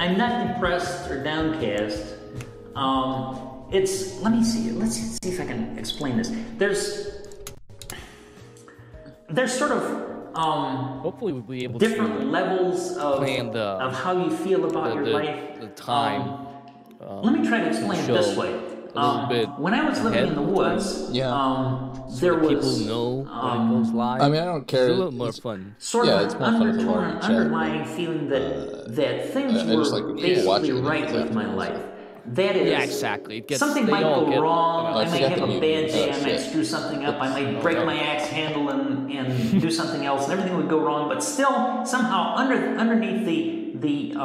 I'm not depressed or downcast. Let me see. Let's see if I can explain this. There's sort of hopefully we'll be able different to levels of how you feel about your life. The time. Let me try to explain it this way. When I was living in the woods, there was people know when it goes live. I mean, I don't care. It's a little more fun. Sort of an undertone, underlying feeling that things were basically right with my life. That is, exactly. Something might go wrong. I might have a bad day. I might screw something up. I might break my axe handle and do something else, and everything would go wrong. But still, somehow, underneath the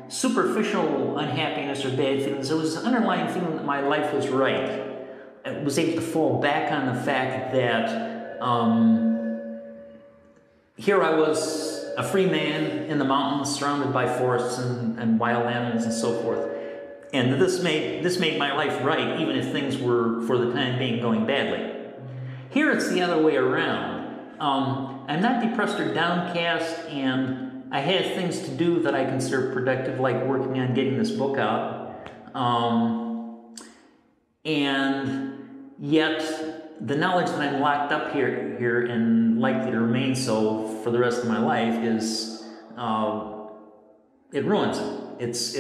superficial unhappiness or bad feelings, there was an underlying feeling that my life was right. I was able to fall back on the fact that here I was, a free man in the mountains, surrounded by forests and wild animals and so forth. And this made my life right, even if things were, for the time being, going badly. Here it's the other way around. I'm not depressed or downcast, and I have things to do that I consider productive, like working on getting this book out. And yet, the knowledge that I'm locked up here and likely to remain so for the rest of my life is, it ruins it. It's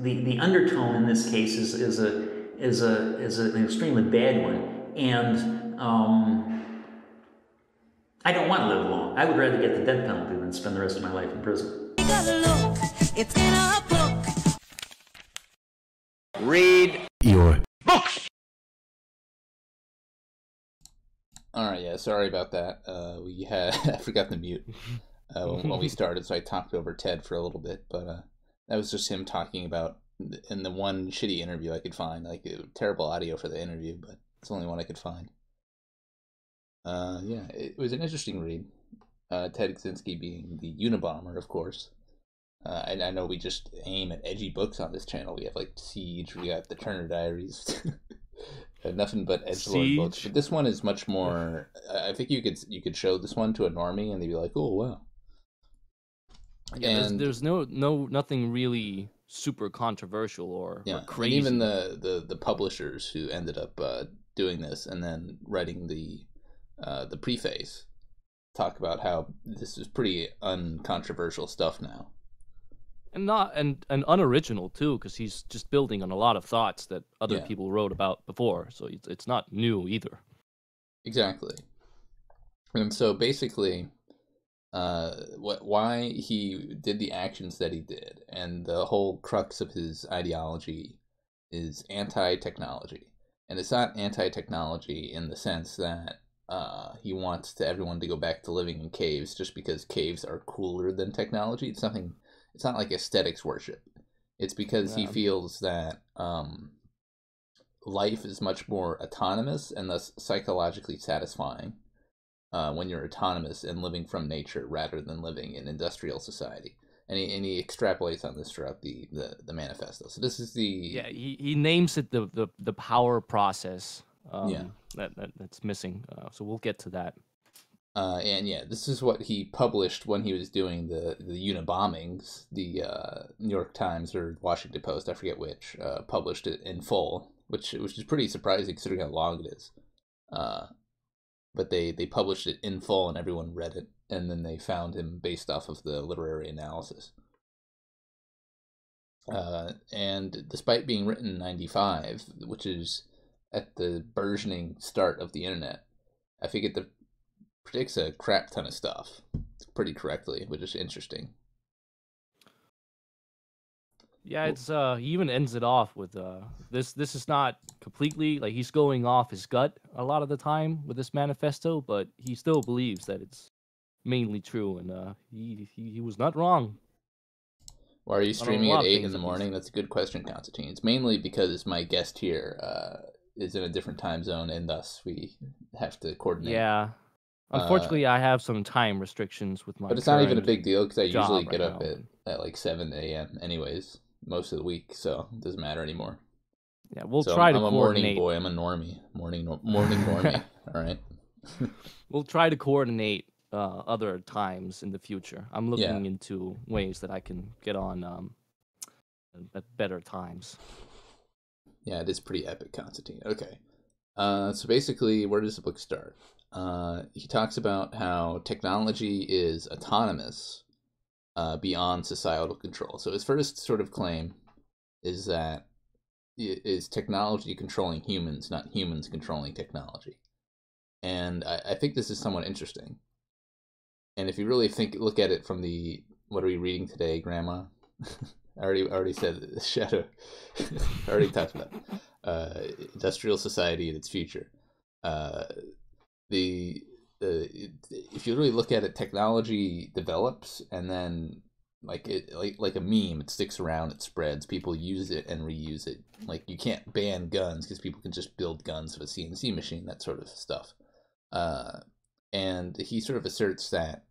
the undertone in this case is an extremely bad one, and I don't want to live long. I would rather get the death penalty than spend the rest of my life in prison. It's in a book. Read your books. All right, yeah, sorry about that. I forgot to mute when we started, so I talked over Ted for a little bit, but that was just him talking about in the one shitty interview I could find, like terrible audio for the interview, but it's the only one I could find. Yeah, it was an interesting read. Ted Kaczynski being the Unabomber, of course. And I know we just aim at edgy books on this channel. We have like Siege, we got the Turner Diaries, nothing but edgelord books. But this one is much more. I think you could show this one to a normie and they'd be like, "Oh wow." Yeah, and there's nothing really super controversial or crazy. And even the publishers who ended up doing this and then writing the preface talk about how this is pretty uncontroversial stuff now. And unoriginal too, because he's just building on a lot of thoughts that other people wrote about before, so it's not new either. Exactly. And so basically, why he did the actions that he did, and the whole crux of his ideology is anti-technology, and it's not anti-technology in the sense that he wants everyone to go back to living in caves just because caves are cooler than technology. It's not like aesthetics worship. It's because he feels that life is much more autonomous and thus psychologically satisfying when you're autonomous and living from nature rather than living in industrial society. And he extrapolates on this throughout the manifesto. So this is he names it the power process that's missing. So we'll get to that. And this is what he published when he was doing the Unabombings. The New York Times or Washington Post, I forget which, published it in full, which is pretty surprising considering how long it is. But they published it in full and everyone read it, and then they found him based off of the literary analysis. And despite being written in 95, which is at the burgeoning start of the internet, I think it predicts a crap ton of stuff pretty correctly, which is interesting. Yeah, it's he even ends it off with this is not completely, like, he's going off his gut a lot of the time with this manifesto, but he still believes that it's mainly true, and he was not wrong. Why are you streaming at 8 in the morning? That's a good question, Constantine. It's mainly because my guest here is in a different time zone, and thus we have to coordinate. Yeah. Unfortunately, I have some time restrictions with my. But it's not even a big deal because I usually get right up at like 7 a.m. anyways, most of the week, so it doesn't matter anymore. Yeah, we'll try to coordinate. I'm a morning boy. I'm a normie. Morning normie. All right. We'll try to coordinate other times in the future. I'm looking into ways that I can get on at better times. Yeah, it is pretty epic, Constantine. Okay. So basically, where does the book start? He talks about how technology is autonomous beyond societal control. So his first sort of claim is that is technology controlling humans, not humans controlling technology. And I think this is somewhat interesting. And if you really look at it from the, what are we reading today, Grandma? I already said Shadow. I already talked about industrial society and its future. If you really look at it, technology develops, and then like a meme, it sticks around, it spreads, people use it and reuse it. Like, you can't ban guns because people can just build guns with a CNC machine, that sort of stuff. And he sort of asserts that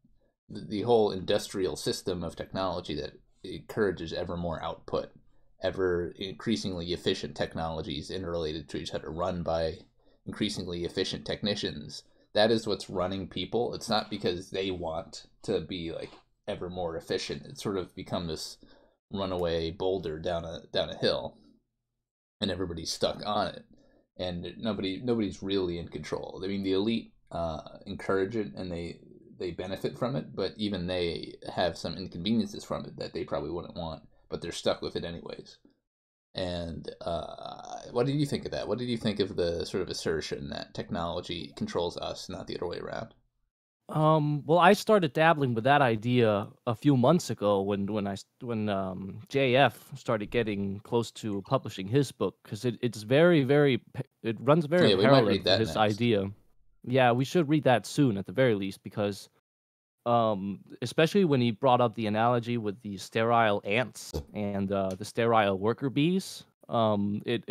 the whole industrial system of technology that encourages ever more output, ever increasingly efficient technologies interrelated to each other, run by increasingly efficient technicians. That is what's running people. It's not because they want to be like ever more efficient. It's sort of become this runaway boulder down a hill, and everybody's stuck on it, and nobody's really in control. I mean, the elite encourage it, and they benefit from it, but even they have some inconveniences from it that they probably wouldn't want, but they're stuck with it anyways. And what did you think of that? What did you think of the sort of assertion that technology controls us, not the other way around? Well, I started dabbling with that idea a few months ago when JF started getting close to publishing his book, because it's it runs very Yeah, we might parallel read to that his next. idea. Yeah, we should read that soon at the very least, because especially when he brought up the analogy with the sterile ants and the sterile worker bees, it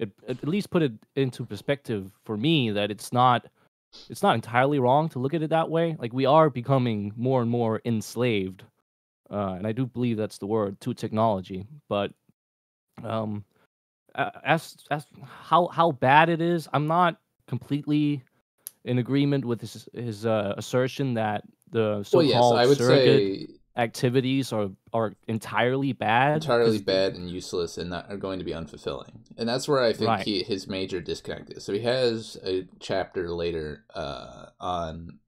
at least put it into perspective for me that it's not entirely wrong to look at it that way. Like, we are becoming more and more enslaved, and I do believe that's the word, to technology. But as how bad it is, I'm not completely in agreement with his assertion that the Well, yes, so-called I would surrogate say activities are entirely bad. entirely bad and useless, and not are going to be unfulfilling. And that's where I think Right. his major disconnect is. So he has a chapter later on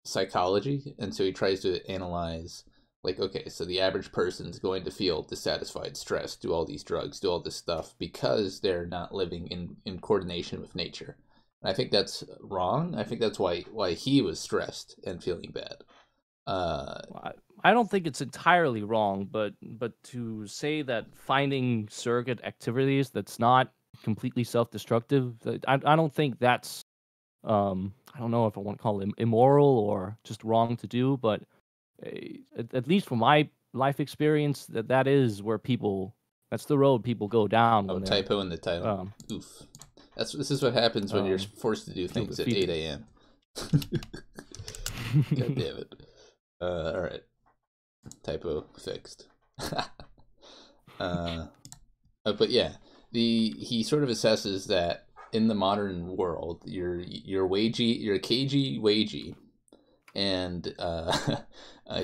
psychology, and so he tries to analyze, like, okay, so the average person's going to feel dissatisfied, stressed, do all these drugs, do all this stuff because they're not living in coordination with nature. And I think that's wrong. I think that's why he was stressed and feeling bad. I don't think it's entirely wrong, but to say that finding surrogate activities that's not completely self-destructive, I don't think that's I don't know if I want to call it immoral or just wrong to do, but at least from my life experience, that is where that's the road people go down Oh, when they're typo in the title. Oof. This is what happens when you're forced to do things at 8 a.m. God damn it. All right. Typo fixed. But yeah, he sort of assesses that in the modern world, you're a cagey wagey, and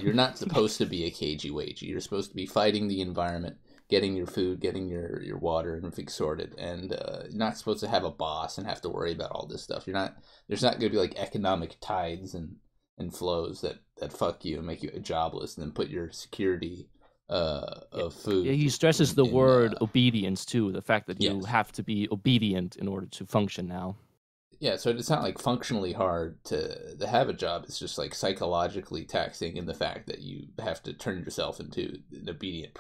you're not supposed to be a cagey wagey. You're supposed to be fighting the environment, getting your food, getting your water and everything sorted, and you're not supposed to have a boss and have to worry about all this stuff. There's not going to be like economic tides and flows that fuck you and make you jobless and then put your security of food. Yeah, he stresses the word obedience too, the fact that you have to be obedient in order to function now. Yeah, so it's not like functionally hard to have a job. It's just like psychologically taxing in the fact that you have to turn yourself into an obedient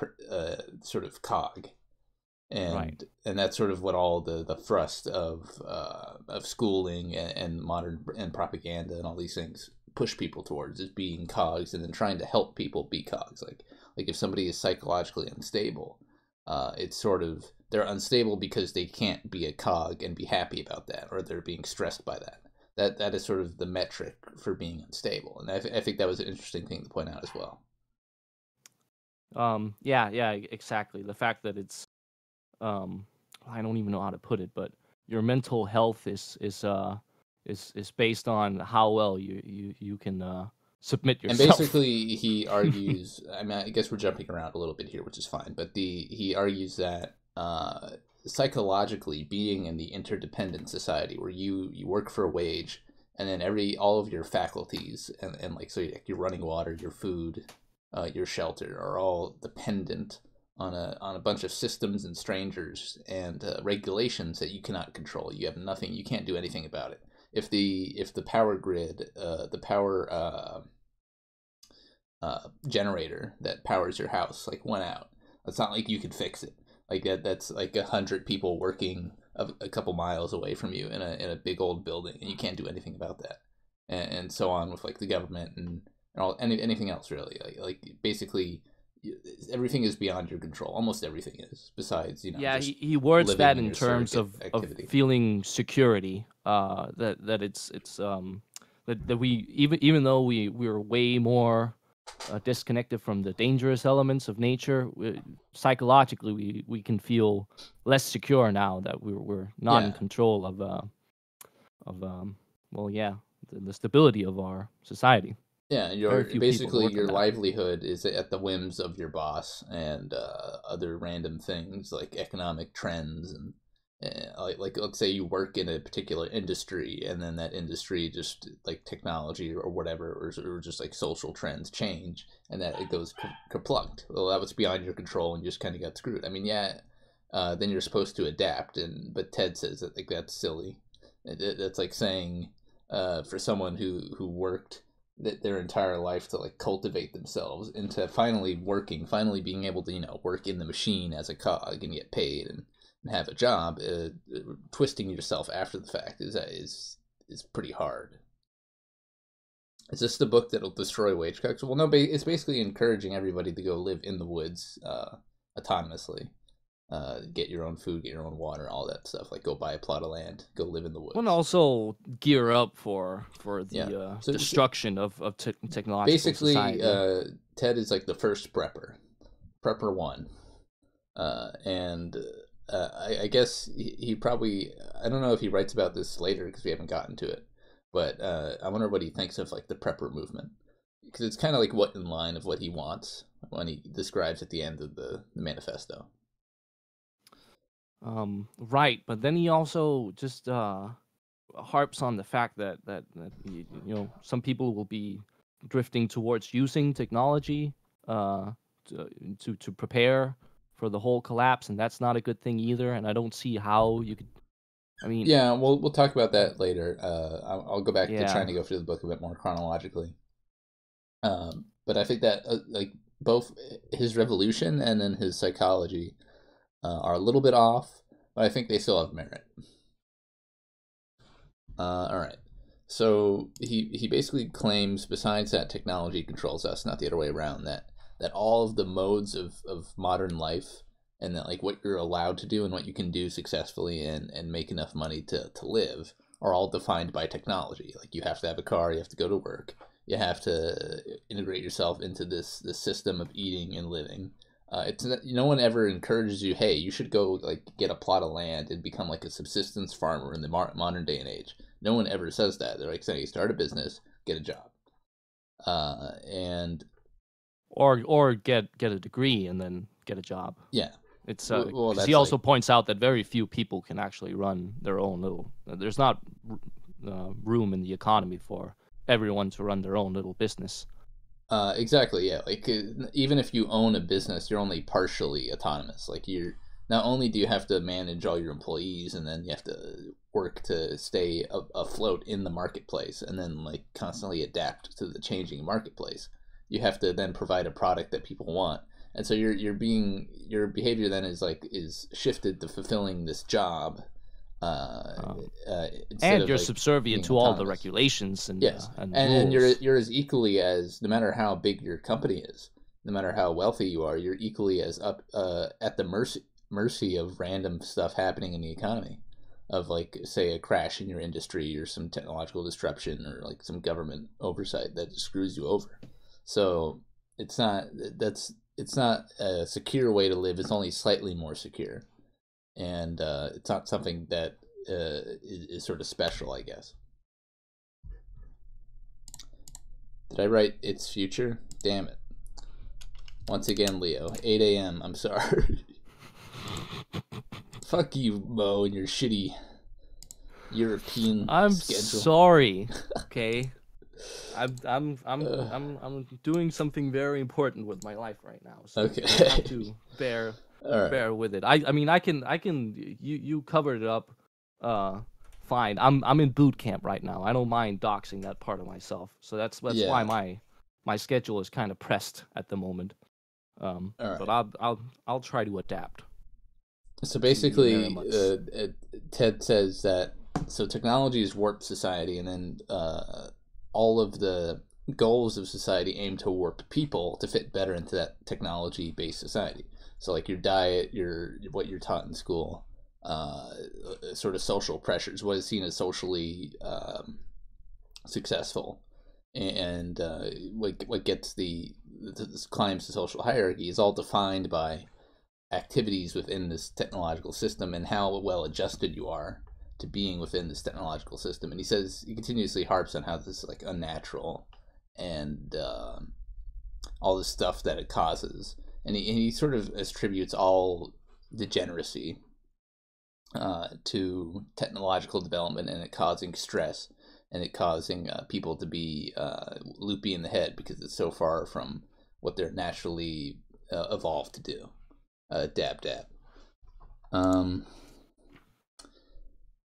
sort of cog, and Right. and that's sort of what all the thrust of schooling and modern and propaganda and all these things push people towards, is being cogs and then trying to help people be cogs. Like if somebody is psychologically unstable, it's sort of, they're unstable because they can't be a cog and be happy about that, or they're being stressed by that. That is sort of the metric for being unstable, and I think that was an interesting thing to point out as well. Yeah, exactly. The fact that it's I don't even know how to put it, but your mental health is based on how well you can submit And yourself. basically, he argues. I mean, I guess we're jumping around a little bit here, which is fine. But he argues that psychologically, being in the interdependent society where you work for a wage, and then all of your faculties and like so your running water, your food, your shelter are all dependent on a bunch of systems and strangers and regulations that you cannot control. You have nothing. You can't do anything about it. If the power grid, the power generator that powers your house like went out, it's not like you could fix it. Like that's like 100 people working a couple miles away from you in a big old building, and you can't do anything about that. And so on with like the government and anything else really. Like basically everything is beyond your control. Almost everything is, besides Yeah, just he words living that in in your terms surrogate of activity. feeling security. That it's that we even though we're way more disconnected from the dangerous elements of nature, psychologically we can feel less secure now that we're not in Yeah. control of the stability of our society. Yeah, Very few people basically work on your that. livelihood is at the whims of your boss and other random things like economic trends and like let's say you work in a particular industry and then that industry just like technology or whatever or just like social trends change and that it goes kaplunked. Well, that was beyond your control and you just kind of got screwed. I mean, yeah, then you're supposed to adapt, but Ted says that like that's silly. That's like saying for someone who worked their entire life to like cultivate themselves into finally being able to work in the machine as a cog and get paid and have a job. Twisting yourself after the fact is pretty hard. Is this the book that'll destroy wage cuts? Well, no, it's basically encouraging everybody to go live in the woods autonomously. Get your own food, get your own water, all that stuff. Like go buy a plot of land, go live in the woods. And also gear up for the destruction of technological basically, society. Ted is like the first prepper one, and I guess he probably, I don't know if he writes about this later because we haven't gotten to it, but I wonder what he thinks of like the prepper movement, because it's kind of like in line of what he wants when he describes at the end of the manifesto. Right, but then he also just harps on the fact that some people will be drifting towards using technology to prepare for the whole collapse, and that's not a good thing either. And I don't see how you could. I mean, yeah, we'll talk about that later. I'll go back to trying to go through the book a bit more chronologically. But I think that like both his revolution and then his psychology are a little bit off, but I think they still have merit. All right. So he basically claims, besides that technology controls us, not the other way around, that all of the modes of modern life and that like what you're allowed to do and what you can do successfully and make enough money to live are all defined by technology. Like you have to have a car, you have to go to work, you have to integrate yourself into this system of eating and living. It's no one ever encourages you, hey, you should go like get a plot of land and become like a subsistence farmer in the modern day and age. No one ever says that. They're like saying, start a business, get a job, and or get a degree and then get a job. Yeah, it's well, he also points out that very few people can actually run their own little. There's not room in the economy for everyone to run their own little business. Exactly, yeah. Like even if you own a business, you're only partially autonomous. Like you're not only do you have to manage all your employees, and then you have to work to stay afloat in the marketplace, and then like constantly adapt to the changing marketplace. You have to then provide a product that people want, and so your behavior then is shifted to fulfilling this job. And you're subservient to all the regulations and yes, and you're as equally as, no matter how big your company is, no matter how wealthy you are, you're equally as up at the mercy of random stuff happening in the economy, of like say a crash in your industry or some technological disruption or like some government oversight that screws you over. So it's not a secure way to live. It's only slightly more secure. And it's not something that is sort of special, I guess. Did I write its future? Damn it. Once again, Leo. 8 a.m. I'm sorry. Fuck you, Mo, and your shitty European I'm schedule. sorry. Okay. I'm doing something very important with my life right now. So Okay. you have to bear with it. I mean I can you covered it up fine. I'm in boot camp right now. I don't mind doxing that part of myself. So that's why my schedule is kind of pressed at the moment. But I'll try to adapt. So basically, Ted says that technology has warped society, and then all of the goals of society aim to warp people to fit better into that technology-based society. So like your diet, what you're taught in school, sort of social pressures, what is seen as socially successful, and what gets climbs the social hierarchy is all defined by activities within this technological system and how well adjusted you are to being within this technological system. And he continuously harps on how this is like unnatural and all the stuff that it causes. And he sort of attributes all degeneracy to technological development and it causing stress and it causing people to be loopy in the head because it's so far from what they're naturally evolved to do. Dab.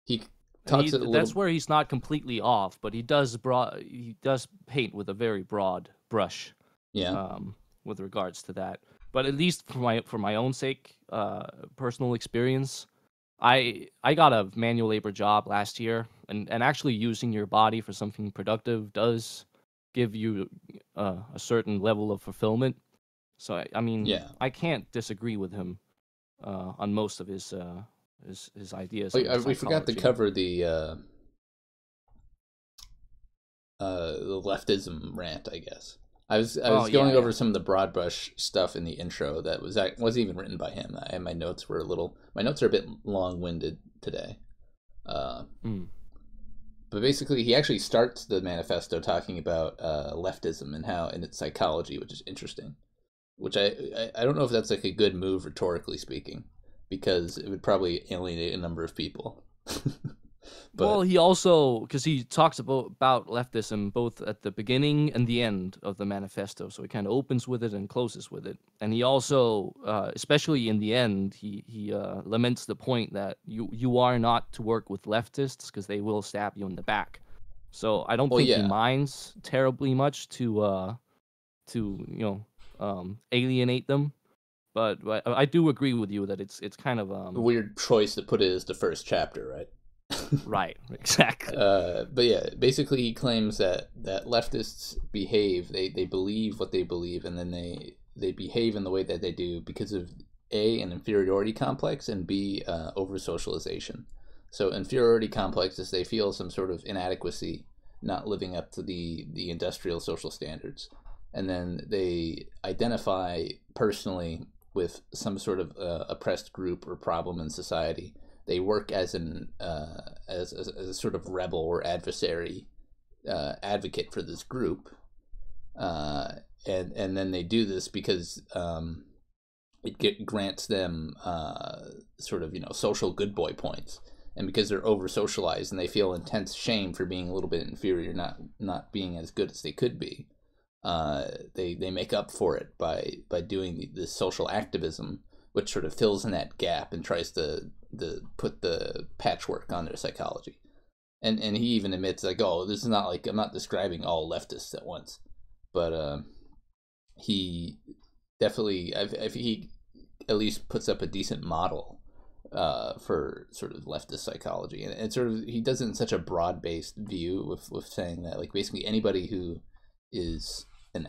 He talks a little... That's where he's not completely off, but he does paint with a very broad brush. Yeah. With regards to that, but at least for my own sake, personal experience, I got a manual labor job last year, and actually using your body for something productive does give you a certain level of fulfillment. So I mean, I can't disagree with him on most of his ideas. We forgot to cover the leftism rant, I guess. I was going over some of the broad brush stuff in the intro that wasn't even written by him. My notes are a bit long-winded today. But basically, he actually starts the manifesto talking about leftism and its psychology, which is interesting. Which I don't know if that's like a good move rhetorically speaking, because it would probably alienate a number of people. Well, he also, because he talks about leftism both at the beginning and the end of the manifesto, so he kind of opens with it and closes with it. And he also, especially in the end, he laments the point that you are not to work with leftists because they will stab you in the back. So I don't think he minds terribly much to alienate them, but I do agree with you that it's kind of a weird choice to put it as the first chapter, right? Right, exactly. But yeah, basically he claims that leftists behave, they believe what they believe, and then they behave in the way that they do because of A, an inferiority complex, and B, over socialization. So inferiority complexes, they feel some sort of inadequacy, not living up to the industrial social standards. And then they identify personally with some sort of oppressed group or problem in society. They work as a sort of rebel or adversary advocate for this group, and then they do this because it grants them sort of social good boy points, and because they're over socialized and they feel intense shame for being a little bit inferior, not being as good as they could be. They make up for it by doing this social activism, which sort of fills in that gap and tries to put the patchwork on their psychology. And he even admits, like, oh, this is not like, I'm not describing all leftists at once, but he definitely, he at least puts up a decent model for sort of leftist psychology, and sort of he does it in such a broad-based view with saying that, like, basically anybody who is an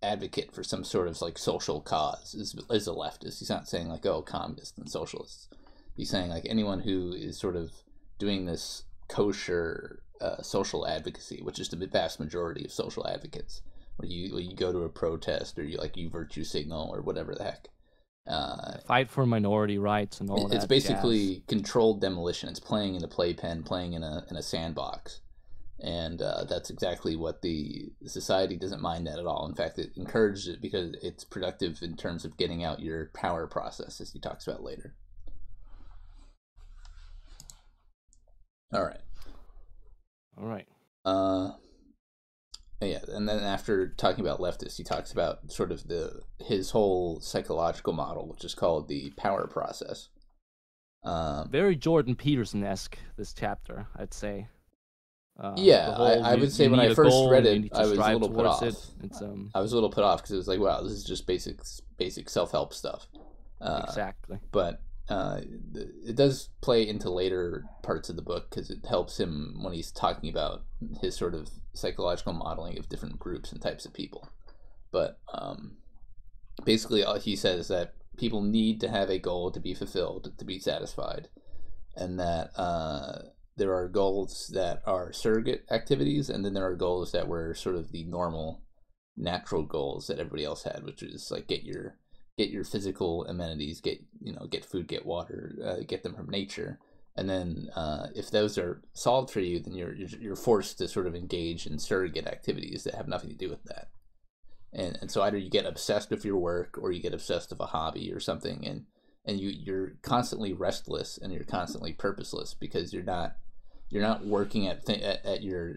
advocate for some sort of like social cause is a leftist. He's not saying like, oh, communists and socialists. He's saying like anyone who is sort of doing this kosher social advocacy, which is the vast majority of social advocates, where you go to a protest or you virtue signal or whatever the heck. Fight for minority rights and all that. It's basically controlled demolition. It's playing in a playpen, playing in a sandbox. And that's exactly what the society doesn't mind that at all. In fact, it encourages it because it's productive in terms of getting out your power process, as he talks about later. All right. Yeah, and then after talking about leftists, he talks about sort of his whole psychological model, which is called the power process. Very Jordan Peterson-esque, this chapter, I'd say. I would say when I first read it, I was a little put off. I was a little put off because it was like, wow, this is just basic self-help stuff. Exactly. But it does play into later parts of the book because it helps him when he's talking about his sort of psychological modeling of different groups and types of people. But basically, he says that people need to have a goal to be fulfilled, to be satisfied, and that there are goals that are surrogate activities, and then there are goals that were sort of the normal, natural goals that everybody else had, which is like get your physical amenities, get food, get water, get them from nature, and then if those are solved for you, then you're forced to sort of engage in surrogate activities that have nothing to do with that. And so either you get obsessed with your work or you get obsessed with a hobby or something, and you're constantly restless and you're constantly purposeless because you're not working at your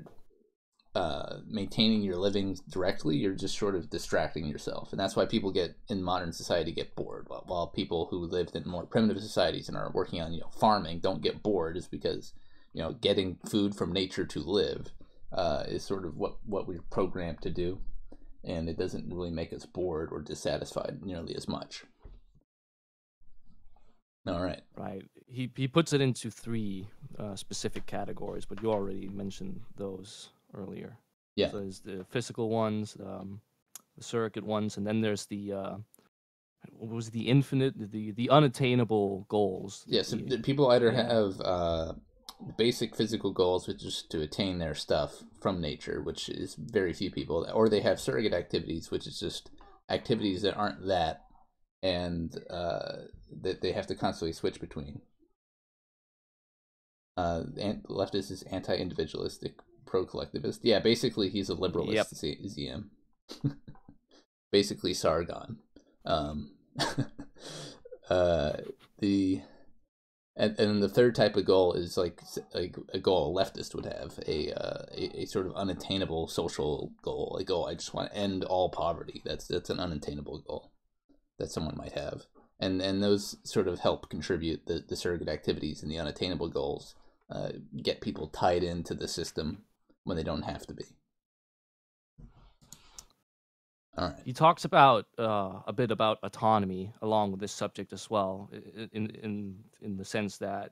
maintaining your living directly. You're just sort of distracting yourself, and that's why people in modern society get bored, while people who lived in more primitive societies and are working on farming don't get bored, is because getting food from nature to live is sort of what we're programmed to do, and it doesn't really make us bored or dissatisfied nearly as much. All right. Right. He puts it into three specific categories, but you already mentioned those earlier. Yeah. So there's the physical ones, the surrogate ones, and then there's the what was the infinite, the unattainable goals. Yes, people either have basic physical goals, which is to attain their stuff from nature, which is very few people, or they have surrogate activities, which is just activities that aren't that, and that they have to constantly switch between. Leftist is anti-individualistic, pro-collectivist. Yeah, basically he's a liberalist. Yep. Is EM. Basically Sargon. And the third type of goal is like a goal a leftist would have, a sort of unattainable social goal. Like, I just want to end all poverty. That's an unattainable goal that someone might have. And those sort of help contribute the surrogate activities and the unattainable goals, get people tied into the system when they don't have to be. All right. He talks about a bit about autonomy along with this subject as well, in the sense that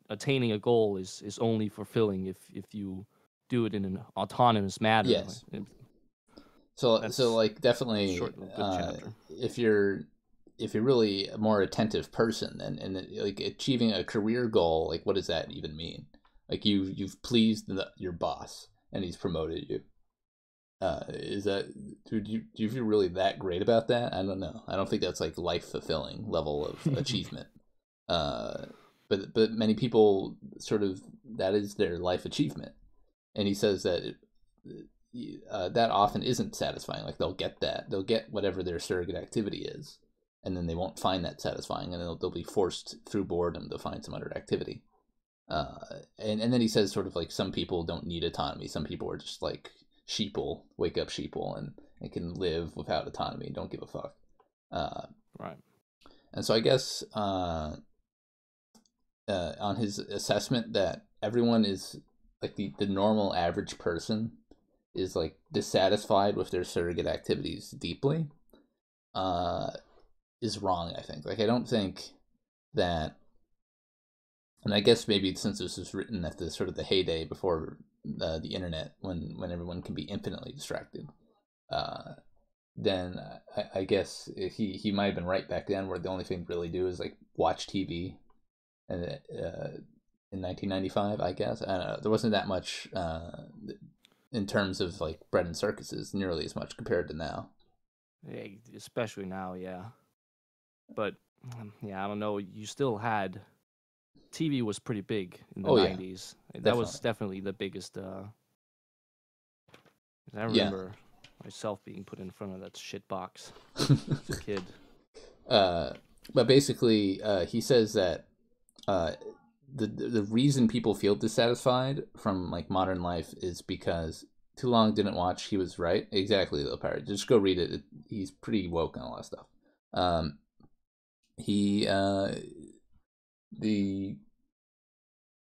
attaining a goal is only fulfilling if you do it in an autonomous manner. Yes. So like definitely, if you're really a more attentive person and like achieving a career goal, like what does that even mean? Like you've pleased your boss and he's promoted you. Is that, do you feel really that great about that? I don't know. I don't think that's like life fulfilling level of achievement. But many people sort of, that is their life achievement, and he says that that often isn't satisfying. Like they'll get whatever their surrogate activity is, and then they won't find that satisfying, and they'll be forced through boredom to find some other activity. And then he says sort of like some people don't need autonomy. Some people are just like sheeple, wake up sheeple, and can live without autonomy, don't give a fuck. Right. And so I guess on his assessment that everyone is like the normal average person is like dissatisfied with their surrogate activities deeply, is wrong, I think. Like I don't think that, and I guess maybe since this was written at the sort of the heyday before the internet, when everyone can be infinitely distracted, then I guess he might have been right back then, where the only thing to really do is like watch TV, and in 1995, I guess, I don't know, there wasn't that much in terms of like bread and circuses, nearly as much compared to now. Yeah, especially now, yeah. But yeah, I don't know. You still had TV was pretty big in the Oh, yeah. 90s. That was definitely the biggest. I Yeah. remember myself being put in front of that shit box as a kid. But basically, he says that the reason people feel dissatisfied from like modern life is because too long didn't watch. He was right. Exactly, though, Pirate. Just go read it. He's pretty woke on a lot of stuff. The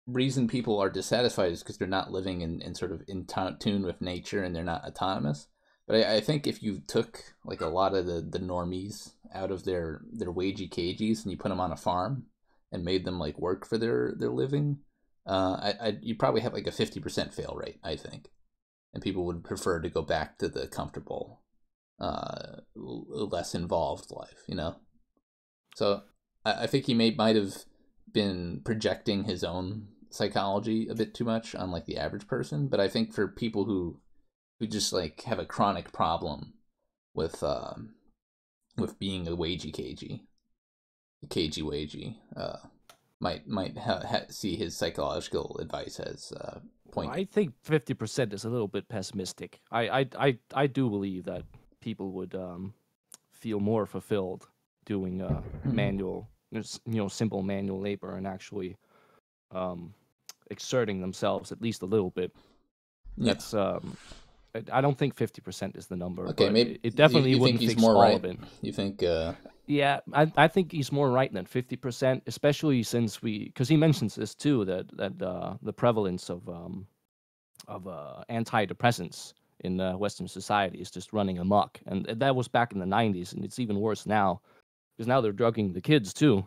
reason people are dissatisfied is because they're not living in sort of in tune with nature, and they're not autonomous. But I think if you took like a lot of the normies out of their wagey cages and you put them on a farm and made them like work for their living, you probably have like a 50% fail rate, I think, and people would prefer to go back to the comfortable, less involved life, you know. So I think he might have been projecting his own psychology a bit too much on like the average person, but I think for people who just like have a chronic problem with being a cagey wagey, might see his psychological advice as pointed. I think 50% is a little bit pessimistic. I do believe that people would feel more fulfilled doing manual, simple manual labor and actually exerting themselves at least a little bit. Yeah. That's I don't think 50% is the number. Okay, but maybe it definitely you wouldn't think he's fix more all right. of it. You think? Yeah, I think he's more right than 50%, especially since because he mentions this too, that the prevalence of antidepressants in Western society is just running amok, and that was back in the 90s, and it's even worse now because now they're drugging the kids too.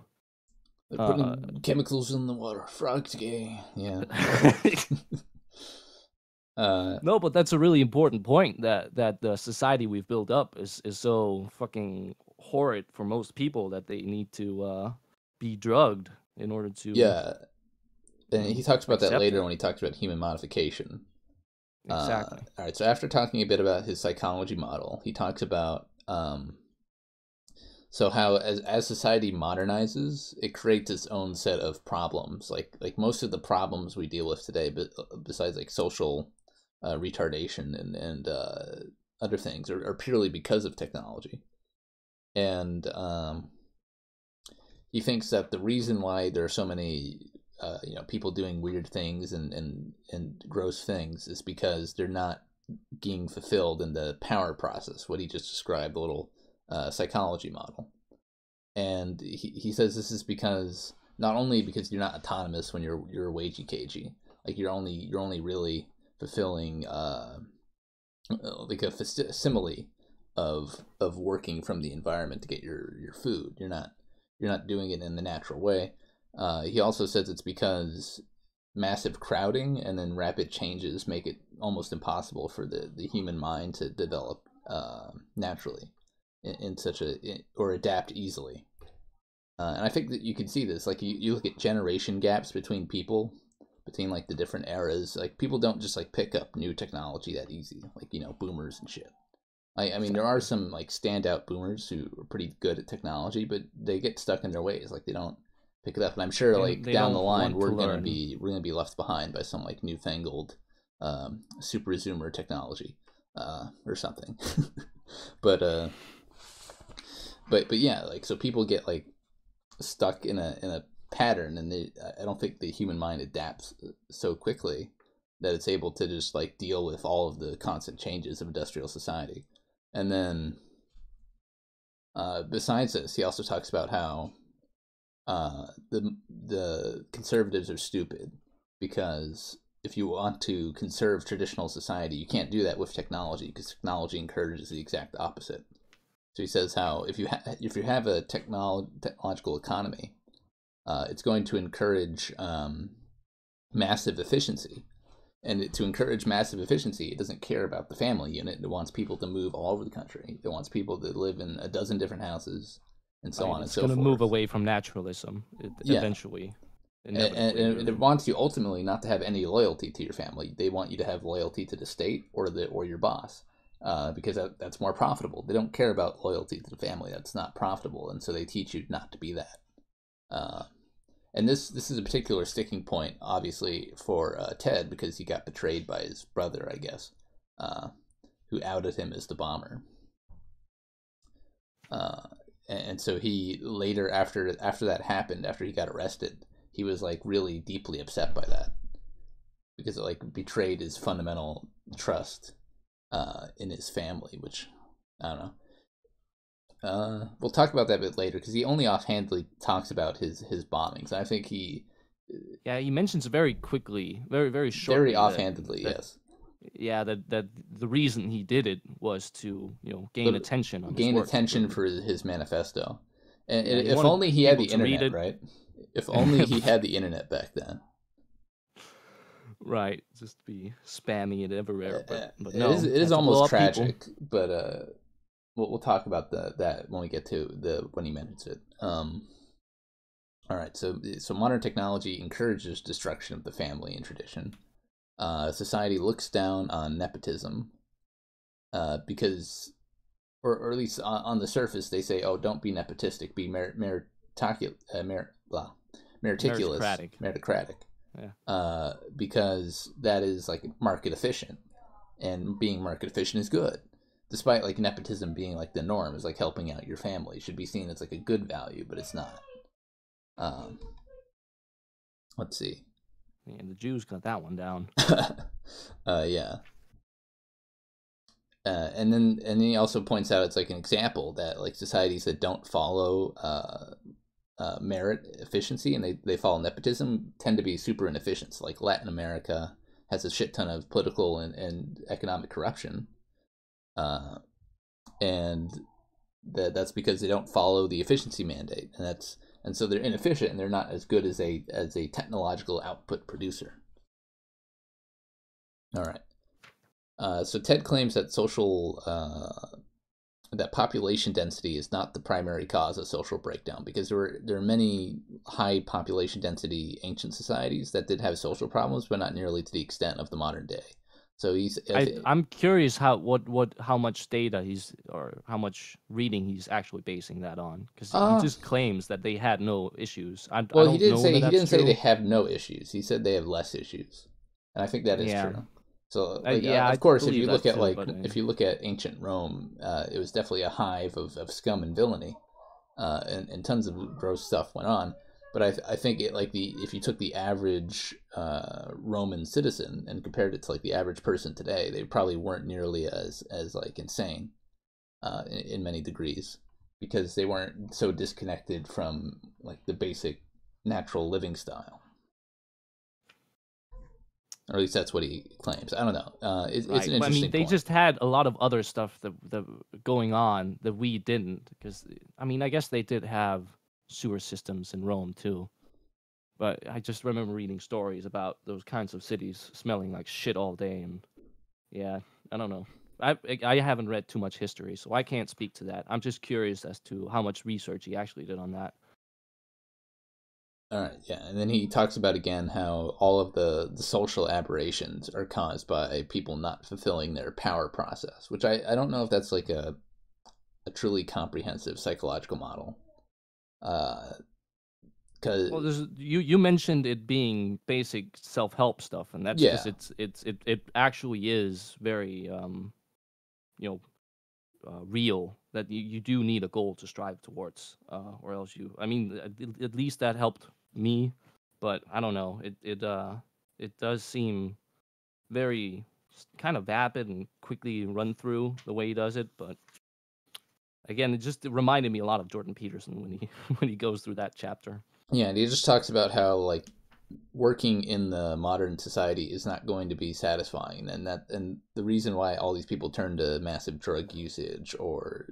They're putting chemicals in the water. Frogs gay. Yeah. No, but that's a really important point, that the society we've built up is so fucking horrid for most people that they need to be drugged in order to. Yeah, and he talks about that accept later it. when he talks about human modification. Exactly. All right, so after talking a bit about his psychology model, he talks about so how as society modernizes, it creates its own set of problems. Like most of the problems we deal with today, but besides like social retardation and other things, are purely because of technology. And he thinks that the reason why there are so many people doing weird things and gross things is because they're not being fulfilled in the power process, what he just described, the little psychology model. And he says this is because not only because you're not autonomous when you're wagey cagey, like you're only really fulfilling like a simile of working from the environment to get your food. You're not doing it in the natural way. He also says it's because massive crowding and then rapid changes make it almost impossible for the human mind to develop naturally in such or adapt easily. And I think that you can see this, like you look at generation gaps between people, between like the different eras. Like people don't just like pick up new technology that easy, like boomers and shit. I mean, there are some like standout boomers who are pretty good at technology, but they get stuck in their ways. Like they don't pick it up. And I'm sure like down the line we're gonna be left behind by some like newfangled super zoomer technology or something. but yeah, like so people get like stuck in a pattern, and I don't think the human mind adapts so quickly that it's able to just like deal with all of the constant changes of industrial society. And then besides this, he also talks about how the conservatives are stupid, because if you want to conserve traditional society, you can't do that with technology, because technology encourages the exact opposite. So he says how if you have a technological economy, it's going to encourage massive efficiency. And to encourage massive efficiency, it doesn't care about the family unit. It wants people to move all over the country. It wants people to live in a dozen different houses, and so on and so forth. It's going to move away from naturalism eventually. And it wants you ultimately not to have any loyalty to your family. They want you to have loyalty to the state or your boss, because that's more profitable. They don't care about loyalty to the family. That's not profitable, and so they teach you not to be that. And this is a particular sticking point, obviously, for Ted, because he got betrayed by his brother, I guess, who outed him as the bomber. And so he later, after that happened, after he got arrested, he was like really deeply upset by that, because it like betrayed his fundamental trust in his family, which I don't know. We'll talk about that a bit later, because he only offhandedly talks about his bombings. I think he mentions very quickly, very shortly, very offhandedly, yes. Yeah, that the reason he did it was to gain attention on gain his work. attention for his manifesto, and if only he had the internet, right? If only he had the internet back then. Right, just be spamming it everywhere. But no, it is almost tragic. But we'll talk about that when we get to when he mentions it. All right, so modern technology encourages destruction of the family and tradition. Society looks down on nepotism because, or at least on the surface, they say, "Oh, don't be nepotistic, be meritocratic." Yeah. Because that is like market efficient, and being market efficient is good. Despite like nepotism being like the norm, is like helping out your family, it should be seen as like a good value, but it's not. Let's see. Yeah, the Jews got that one down. Yeah. And then he also points out it's like an example that like societies that don't follow merit efficiency and they follow nepotism tend to be super inefficient. So, like Latin America has a shit ton of political and economic corruption, and that's because they don't follow the efficiency mandate, and so they're inefficient and they're not as good as a technological output producer. All right. So Ted claims that that population density is not the primary cause of social breakdown, because there are many high population density ancient societies that did have social problems, but not nearly to the extent of the modern day. So I'm curious how much data or how much reading he's actually basing that on, because he just claims that they had no issues. He didn't say they have no issues. He said they have less issues, and I think that is true. So, of course, if you look at if you look at ancient Rome, it was definitely a hive of scum and villainy, and tons of gross stuff went on. But I think if you took the average Roman citizen and compared it to like the average person today, they probably weren't nearly as like insane in many degrees, because they weren't so disconnected from like the basic natural living style. Or at least that's what he claims. I don't know. It's an interesting they point. just had a lot of other stuff that going on that we didn't. Because I guess they did have sewer systems in Rome too, but I just remember reading stories about those kinds of cities smelling like shit all day, and yeah, I don't know. I haven't read too much history, so I can't speak to that. I'm just curious as to how much research he actually did on that. All right, yeah, and then he talks about again how all of the social aberrations are caused by people not fulfilling their power process, which I don't know if that's like a truly comprehensive psychological model. You mentioned it being basic self-help stuff, and that's because it actually is very real, that you do need a goal to strive towards, or else at least that helped me, but I don't know, it does seem very kind of vapid and quickly run through the way he does it, but again, it reminded me a lot of Jordan Peterson when he goes through that chapter. Yeah, and he just talks about how like working in the modern society is not going to be satisfying, and the reason why all these people turn to massive drug usage or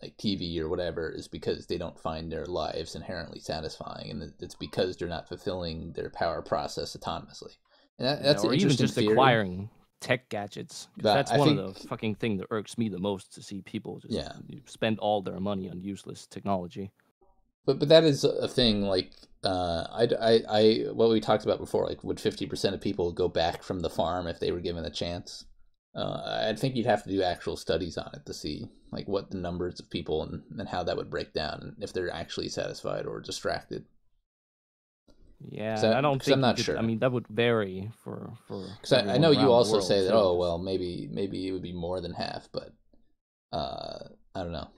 like TV or whatever is because they don't find their lives inherently satisfying, and it's because they're not fulfilling their power process autonomously. And that's or even just theory. Acquiring tech gadgets. That's one of the fucking thing that irks me the most, to see people just spend all their money on useless technology. But that is a thing, like, what we talked about before, like, would 50% of people go back from the farm if they were given a chance? I think you'd have to do actual studies on it to see, like, what the numbers of people and how that would break down, and if they're actually satisfied or distracted. Yeah, I don't think I'm not sure. I mean, that would vary for. Because I know you also say that. Oh well, maybe it would be more than half, but I don't know.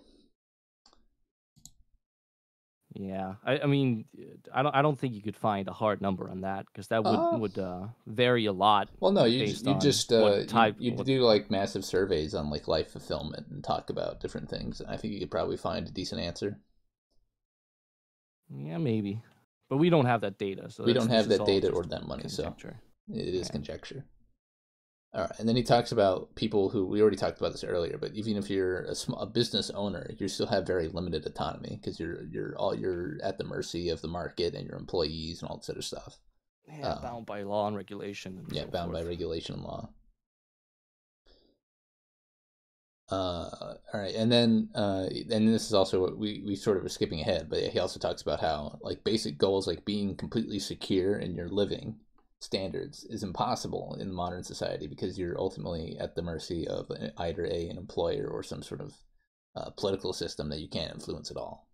Yeah, I mean, I don't think you could find a hard number on that because that would vary a lot. Well, no, you based just on what type you do like massive surveys on like life fulfillment and talk about different things. I think you could probably find a decent answer. Yeah, maybe, but we don't have that data. So we don't have that data or just that money, conjecture. So it is conjecture. All right, and then he talks about people who, we already talked about this earlier, but even if you're a business owner, you still have very limited autonomy because you're at the mercy of the market and your employees and all this other stuff. Yeah, bound by law and regulation. And yeah, bound by regulation and law. All right, and then this is also what we sort of are skipping ahead, but he also talks about how like basic goals like being completely secure in your living standards is impossible in modern society because you're ultimately at the mercy of either an employer or some sort of political system that you can't influence at all.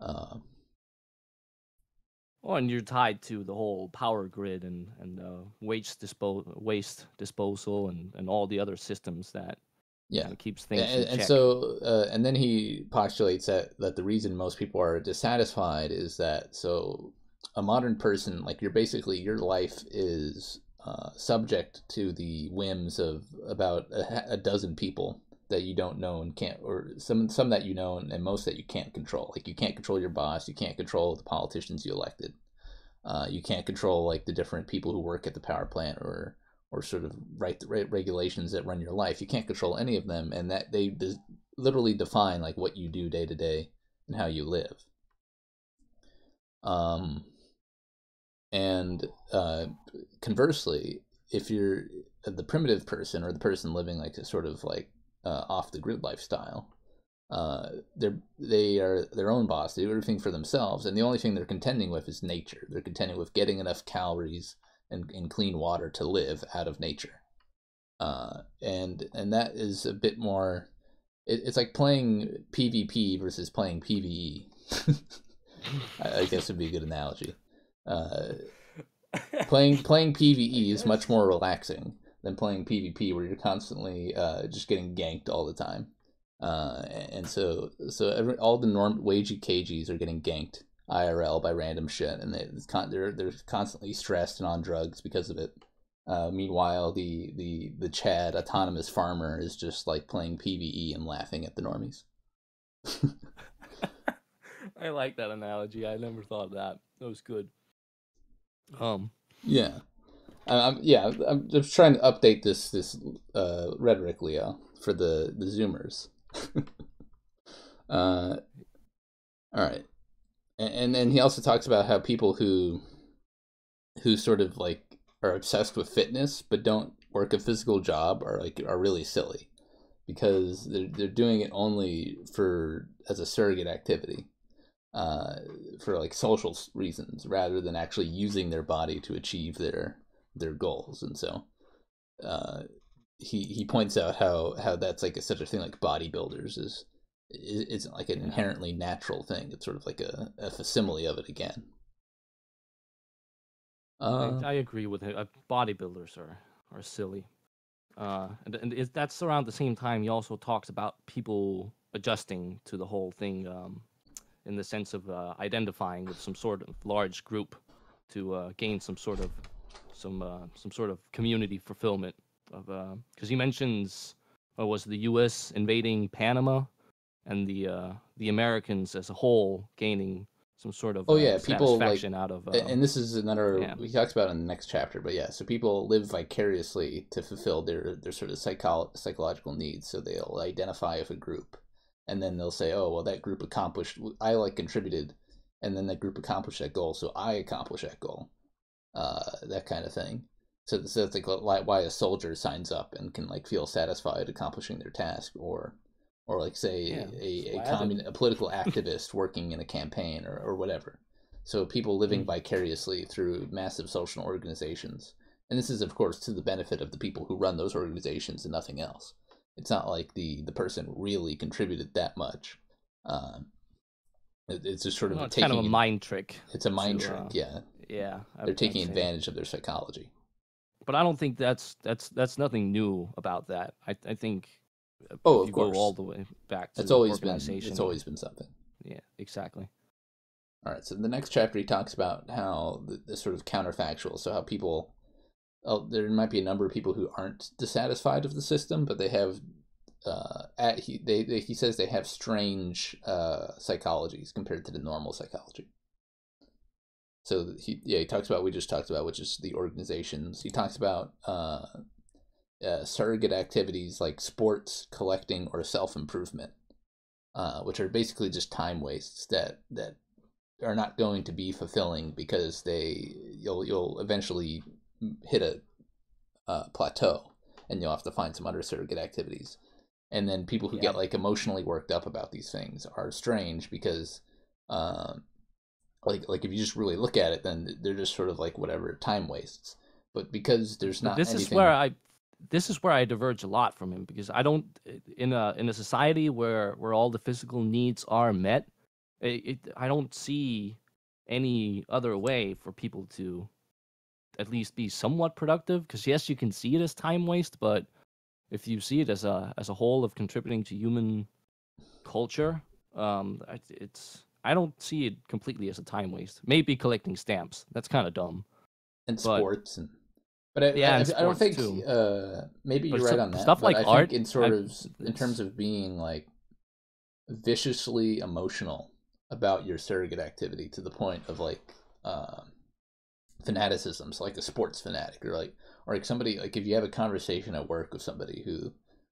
Well, and you're tied to the whole power grid and waste disposal and all the other systems that keeps things in check. And so and then he postulates that the reason most people are dissatisfied is that a modern person, like your life is subject to the whims of about a dozen people that you don't know and can't, or some that you know and most that you can't control. Like you can't control your boss, you can't control the politicians you elected, you can't control like the different people who work at the power plant or sort of regulations that run your life. You can't control any of them, and that they literally define like what you do day to day and how you live. And conversely, if you're the primitive person or the person living like a sort of like off the grid lifestyle, they are their own boss. They do everything for themselves, and the only thing they're contending with is nature. They're contending with getting enough calories and clean water to live out of nature. And that is a bit more. It's like playing PvP versus playing PvE. I guess would be a good analogy. Playing PvE is much more relaxing than playing PvP, where you're constantly just getting ganked all the time. And so all the wagey cages are getting ganked IRL by random shit, and they're constantly stressed and on drugs because of it. Meanwhile, the Chad autonomous farmer is just like playing PvE and laughing at the normies. I like that analogy. I never thought of that. That was good. Yeah. I'm just trying to update this rhetoric, Leo, for the Zoomers. All right, and then he also talks about how people who sort of like are obsessed with fitness but don't work a physical job are really silly because they're doing it only as a surrogate activity. For like social reasons rather than actually using their body to achieve their goals. And so he points out how that's like such a thing like bodybuilders isn't like an inherently natural thing. It's sort of like a facsimile of it again. I agree with it. Bodybuilders are silly. And that's around the same time he also talks about people adjusting to the whole thing in the sense of identifying with some sort of large group to gain some sort of community fulfillment of because he mentions was the U.S. invading Panama and the Americans as a whole gaining some sort of people satisfaction like, out of and this is another he talks about in the next chapter, but so people live vicariously to fulfill their sort of psychological needs. So they'll identify with a group, and then they'll say, oh well, that group accomplished, I contributed, and then that group accomplished that goal, so I accomplished that goal, that kind of thing. So it's like why a soldier signs up and can like feel satisfied accomplishing their task, or like say a political activist working in a campaign or whatever. So people living vicariously through massive social organizations, and this is of course to the benefit of the people who run those organizations and nothing else. It's not like the person really contributed that much. It's just sort of kind of a mind trick. It's a mind trick, Yeah, they're taking I'd say. advantage of their psychology. But I don't think that's nothing new about that. I think Oh, if of you go all course. the way back to It's always organization, been something. yeah, exactly. All right. So the next chapter he talks about how the sort of counterfactual. So how people, there might be a number of people who aren't dissatisfied with the system, but they have, he says they have strange psychologies compared to the normal psychology. So he talks about what we just talked about, which is the organizations. He talks about surrogate activities like sports, collecting, or self-improvement, which are basically just time wastes that are not going to be fulfilling because you'll eventually hit a plateau and you'll have to find some other surrogate activities. And then people who get like emotionally worked up about these things are strange because like if you just really look at it, then they're just sort of like whatever, time wastes. But because there's not This anything... is where I diverge a lot from him, because I don't, in a society where all the physical needs are met, I don't see any other way for people to at least be somewhat productive. Because yes, you can see it as time waste, but if you see it as a whole of contributing to human culture, I don't see it completely as a time waste. Maybe collecting stamps, that's kind of dumb. And but, sports but I don't think too. Maybe But you're right on that. Stuff but like I art, think in terms of being like viciously emotional about your surrogate activity to the point of like fanaticism, so like a sports fanatic, or like somebody, like if you have a conversation at work with somebody who's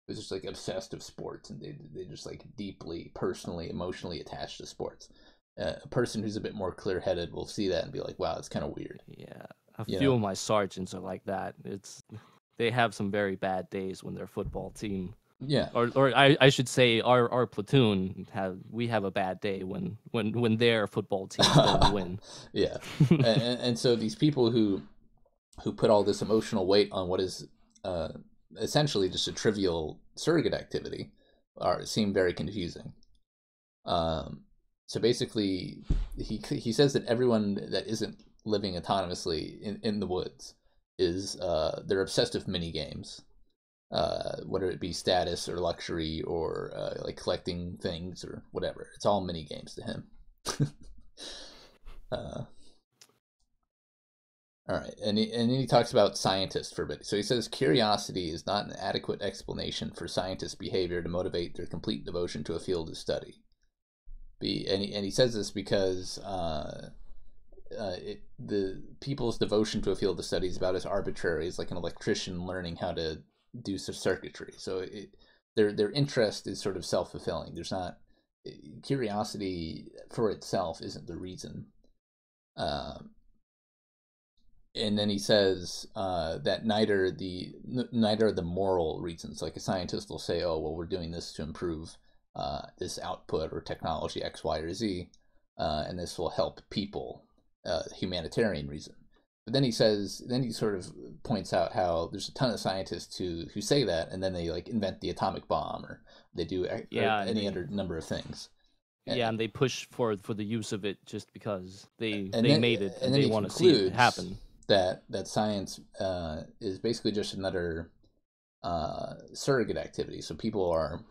just like obsessed with sports and they just like deeply personally emotionally attached to sports, a person who's a bit more clear-headed will see that and be like, wow, it's kind of weird. Yeah, a few of my sergeants are like that. They have some very bad days when their football team, or I should say our platoon we have a bad day when their football team don't win. Yeah. and so these people who put all this emotional weight on what is essentially just a trivial surrogate activity seem very confusing. So basically he says that everyone that isn't living autonomously in the woods is they're obsessed with mini games, whether it be status or luxury or like collecting things or whatever. It's all mini games to him. All right, and then he talks about scientists for a bit. So he says curiosity is not an adequate explanation for scientists' behavior to motivate their complete devotion to a field of study. And he says this because the people's devotion to a field of study is about as arbitrary as like an electrician learning how to do some circuitry. So their interest is sort of self-fulfilling. There's not curiosity for itself isn't the reason. And then he says that neither are the moral reasons. Like a scientist will say, oh, well, we're doing this to improve this output or technology X, Y, or Z, and this will help people, humanitarian reason. But then he sort of points out how there's a ton of scientists who say that, and then they like invent the atomic bomb, or they do any other number of things. And they push for the use of it just because they made it and they want to see it happen. That science is basically just another surrogate activity. So people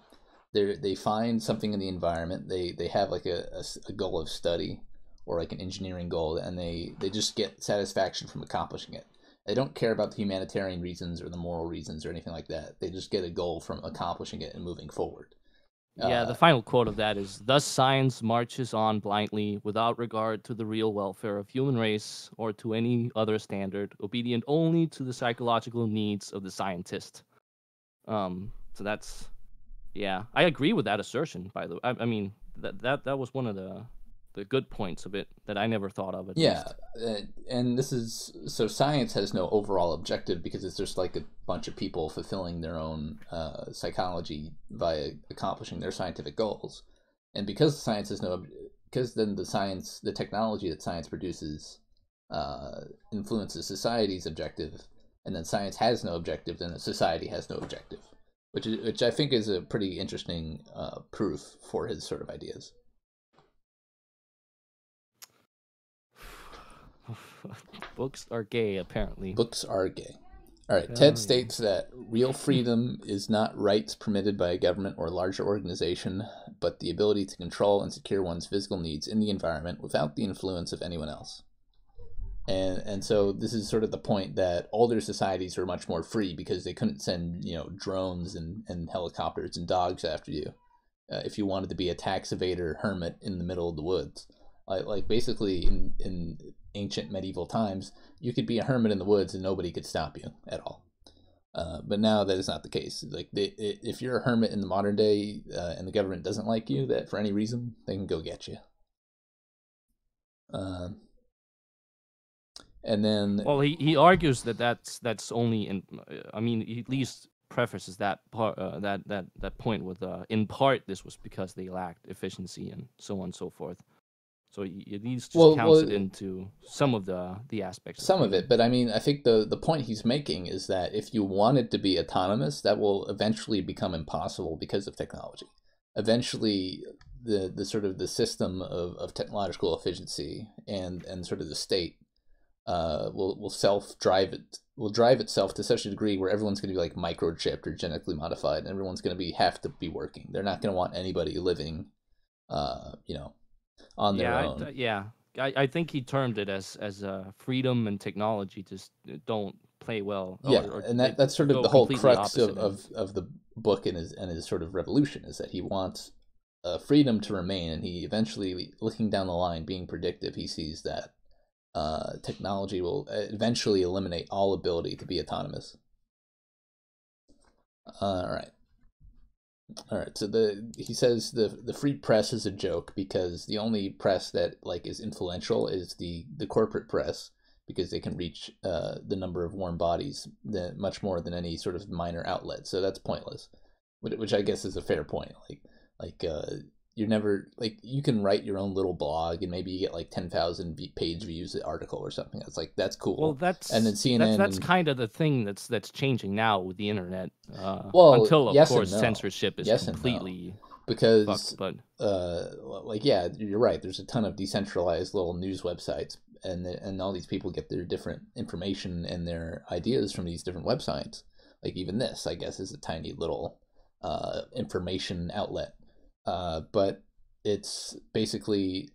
they find something in the environment, they have like a goal of study or like an engineering goal, and they just get satisfaction from accomplishing it. They don't care about the humanitarian reasons or the moral reasons or anything like that. They just get a goal from accomplishing it and moving forward. Yeah, the final quote of that is, thus science marches on blindly without regard to the real welfare of human race or to any other standard, obedient only to the psychological needs of the scientist. So that's, yeah, I agree with that assertion, by the way. I mean, that was one of the good points of it that I never thought of. At least. And this is, so science has no overall objective because it's just like a bunch of people fulfilling their own psychology via accomplishing their scientific goals. And because science has because then the technology that science produces influences society's objective, and then science has no objective, then society has no objective, which I think is a pretty interesting proof for his sort of ideas. Books are gay, apparently. Books are gay. All right. Ted states that real freedom is not rights permitted by a government or larger organization, but the ability to control and secure one's physical needs in the environment without the influence of anyone else. And so this is sort of the point that older societies were much more free because they couldn't send, drones and helicopters and dogs after you if you wanted to be a tax evader hermit in the middle of the woods. Like basically in ancient medieval times, you could be a hermit in the woods and nobody could stop you at all. But now that is not the case. Like if you're a hermit in the modern day and the government doesn't like you, that for any reason, they can go get you. And then, well, he argues that's only in. I mean, he at least prefaces that part that point with in part this was because they lacked efficiency and so on and so forth. So he at least just counts it into some of the aspects. Some of it, but I mean, I think the point he's making is that if you wanted to be autonomous, that will eventually become impossible because of technology. Eventually, the sort of the system of technological efficiency and sort of the state will drive itself to such a degree where everyone's going to be like microchipped or genetically modified, and everyone's going to have to be working. They're not going to want anybody living, on their own. I think he termed it as freedom and technology just don't play well. And that's sort of the whole crux of the book and his sort of revolution is that he wants freedom to remain, and he eventually, looking down the line, being predictive, he sees that technology will eventually eliminate all ability to be autonomous. All right. So he says the free press is a joke because the only press that is influential is the corporate press, because they can reach the number of warm bodies much more than any sort of minor outlet. So that's pointless, which I guess is a fair point. You're never you can write your own little blog and maybe you get 10,000 page views an article or something. That's cool. Well, and then CNN. That's kind of the thing that's changing now with the internet. Until of course censorship is completely because fucked, but you're right. There's a ton of decentralized little news websites, and all these people get their different information and their ideas from these different websites. Even this, I guess, is a tiny little information outlet. But it's basically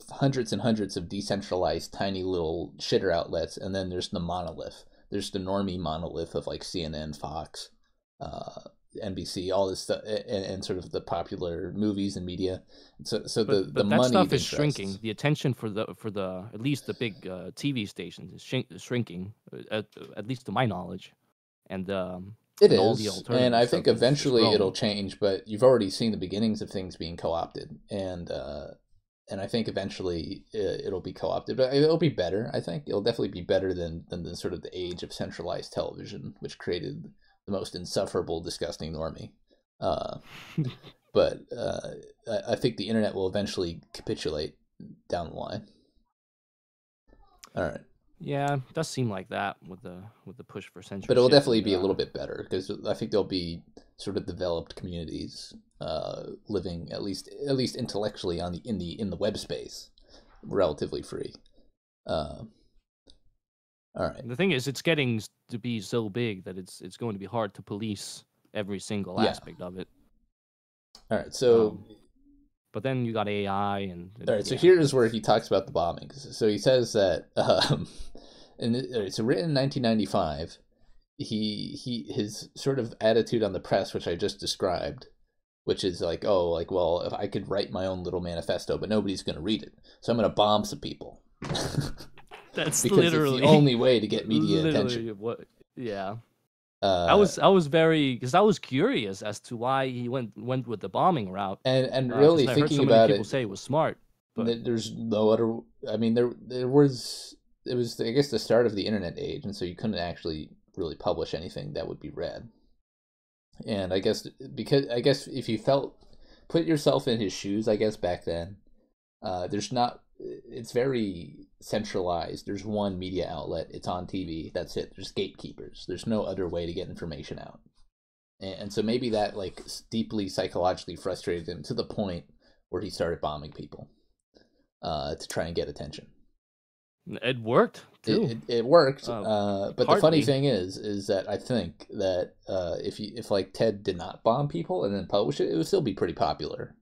hundreds and hundreds of decentralized tiny little shitter outlets, and then there's the monolith. There's the normie monolith of CNN, Fox, NBC, all this stuff, and sort of the popular movies and media. So the that money stuff is shrinking. The attention for the at least the big TV stations is shrinking, at least to my knowledge, and it and is, and I think eventually it'll change. But you've already seen the beginnings of things being co-opted, and I think eventually it'll be co-opted. But it'll be better. I think it'll definitely be better than the sort of the age of centralized television, which created the most insufferable, disgusting normie. But I think the internet will eventually capitulate down the line. All right. Yeah, it does seem like that with the push for censorship. But it'll definitely be a little bit better because I think there'll be sort of developed communities living at least intellectually in the web space, relatively free. All right. The thing is, it's getting to be so big that it's going to be hard to police every single aspect of it. All right, so. But then you got AI and. All right, so here's where he talks about the bombings. So he says that, it's written in 1995. His sort of attitude on the press, which I just described, which is well, if I could write my own little manifesto, but nobody's going to read it, so I'm going to bomb some people. That's because literally it's the only way to get media attention. Yeah. I was very because I was curious as to why he went with the bombing route, and really thinking about it, people say it was smart. But there's no other. I mean, it was I guess the start of the internet age, and so you couldn't actually really publish anything that would be read. And I guess if you put yourself in his shoes, I guess back then, it's very centralized. There's one media outlet. It's on TV. That's it. There's gatekeepers. There's no other way to get information out. And so maybe that deeply psychologically frustrated him to the point where he started bombing people to try and get attention. It worked too. It worked, but the funny partly. thing is that I think that if like Ted did not bomb people and then publish it, it would still be pretty popular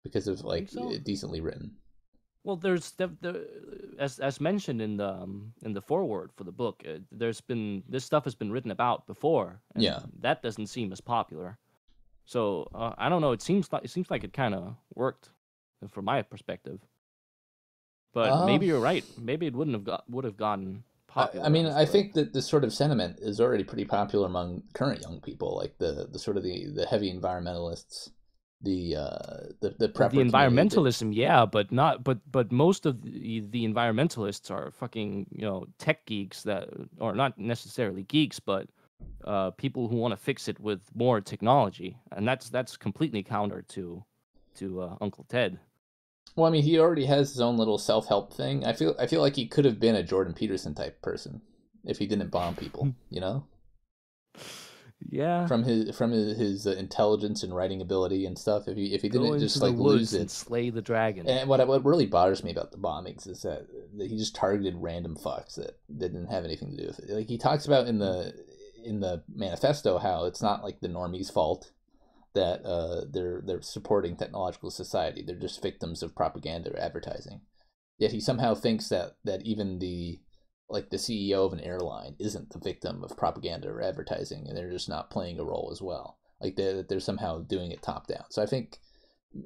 because of like so? decently written. Well, there's as mentioned in the foreword for the book. This stuff has been written about before, and Yeah. that doesn't seem as popular. So I don't know. It seems like it kind of worked, from my perspective. But maybe you're right. Maybe it would have gotten popular. I mean, I think that this sort of sentiment is already pretty popular among current young people, like the sort of the heavy environmentalists, the prepper the community. environmentalism, yeah, but most of the environmentalists are fucking tech geeks or not necessarily geeks, but people who want to fix it with more technology, and that's completely counter to Uncle Ted. Well, I mean, he already has his own little self-help thing. I feel like he could have been a Jordan Peterson type person if he didn't bomb people, you know? Yeah. From his intelligence and writing ability and stuff. If he Go didn't into just the like woods lose it and slay the dragon. And what really bothers me about the bombings is that he just targeted random fucks that didn't have anything to do with it. Like he talks about in the manifesto how it's not like the normies' fault that they're supporting technological society. They're just victims of propaganda or advertising. Yet he somehow thinks that even the CEO of an airline isn't the victim of propaganda or advertising, and they're just not playing a role as well. Like they're somehow doing it top down. So I think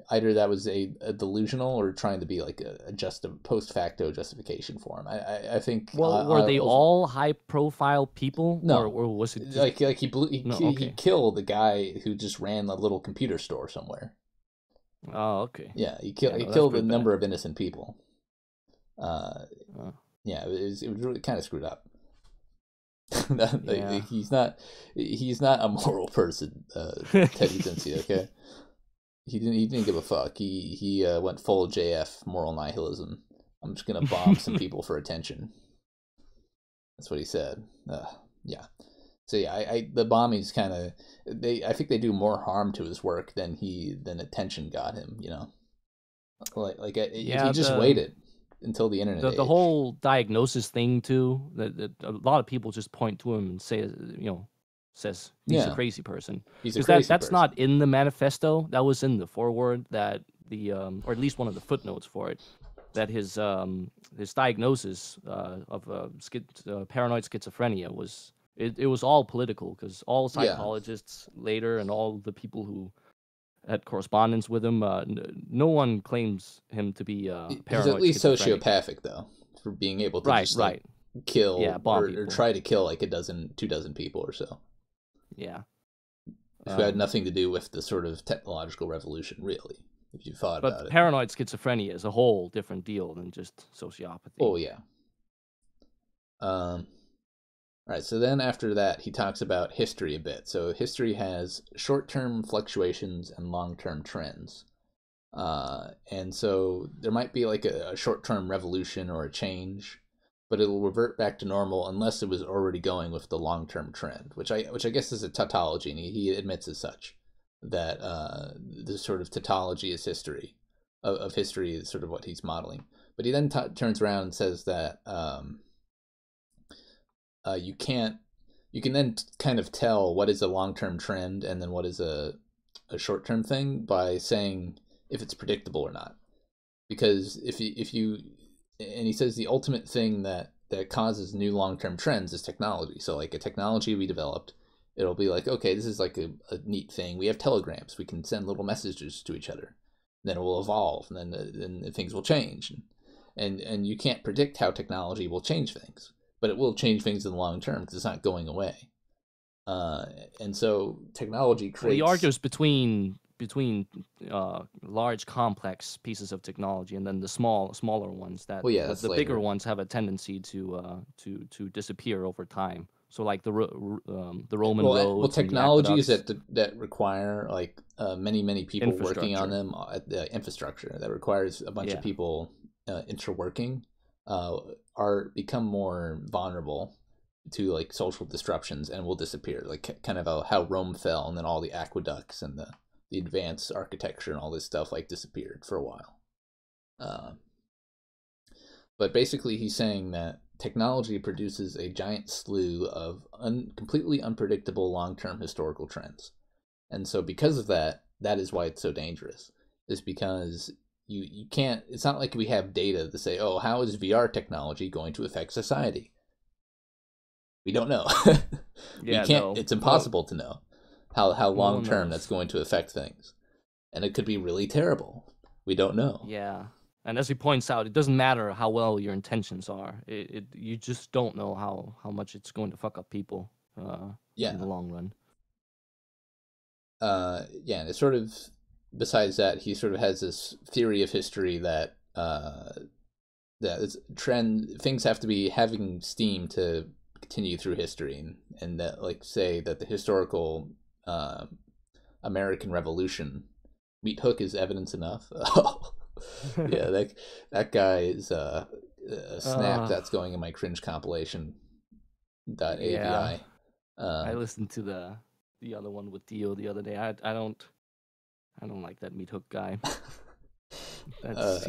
either that was a delusional or trying to be like a post facto justification for him. I think. Well, were they all high profile people? No, or was it just... like he killed the guy who just ran a little computer store somewhere. Oh, okay. Yeah, he killed a number of innocent people. Yeah, it was really kind of screwed up. Yeah. He's not a moral person, Teddy Kaczynski. Okay. He didn't give a fuck. He went full JF moral nihilism. I'm just gonna bomb some people for attention. That's what he said. Yeah. So yeah, the bombings kind of I think they do more harm to his work than attention got him. You know, if he just waited until the internet age. The whole diagnosis thing too. That a lot of people just point to him and say, says he's a crazy person. That's not in the manifesto. That was in the foreword. That or at least one of the footnotes for it. That his diagnosis of paranoid schizophrenia was it was all political, because all psychologists later and all the people who had correspondence with him, no one claims him to be paranoid. He's at least sociopathic though, for being able to kill or try to kill like 2 dozen people or so. Yeah. Who had nothing to do with the sort of technological revolution, really, if you thought about it. But paranoid schizophrenia is a whole different deal than just sociopathy. Oh, yeah. All right, so then after that, he talks about history a bit. So history has short-term fluctuations and long-term trends. And so there might be like a short-term revolution or a change, but it'll revert back to normal unless it was already going with the long-term trend, which I guess is a tautology, and he admits as such, that this sort of tautology is history, of history is sort of what he's modeling. But he then turns around and says that you can then kind of tell what is a long-term trend and then what is a short-term thing by saying if it's predictable or not. Because if you and he says the ultimate thing that causes new long-term trends is technology. So like a technology we developed, it'll be like, okay, this is like a neat thing. We have telegrams. We can send little messages to each other. Then it will evolve, and then things will change. And you can't predict how technology will change things, but it will change things in the long term because it's not going away. And so technology creates... Well, he argues between large complex pieces of technology and then the smaller ones that the bigger ones have a tendency to disappear over time. So like the Roman roads. Well, technologies that require like many people working on them, the infrastructure that requires a bunch of people interworking, become more vulnerable to like social disruptions and will disappear. Like kind of how Rome fell, and then all the aqueducts and the advanced architecture and all this stuff like disappeared for a while. But basically, he's saying that technology produces a giant slew of completely unpredictable long-term historical trends. And so because of that, that is why it's so dangerous, is because you can't, it's not like we have data to say, oh, how is VR technology going to affect society? We don't know. Yeah, we can't, no. it's impossible to know how long term knows. that's going to affect things. And it could be really terrible. We don't know. Yeah. And as he points out, it doesn't matter how well your intentions are. You just don't know how much it's going to fuck up people in the long run. Yeah, and it's sort of, besides that, he sort of has this theory of history that that it's trend, things have to be having steam to continue through history, and that, like, say that the historical American Revolution, meat hook is evidence enough. Yeah, that guy is a snap that's going in my cringe compilation .avi. Yeah. I listened to the other one with Dio the other day. I don't like that meat hook guy. That's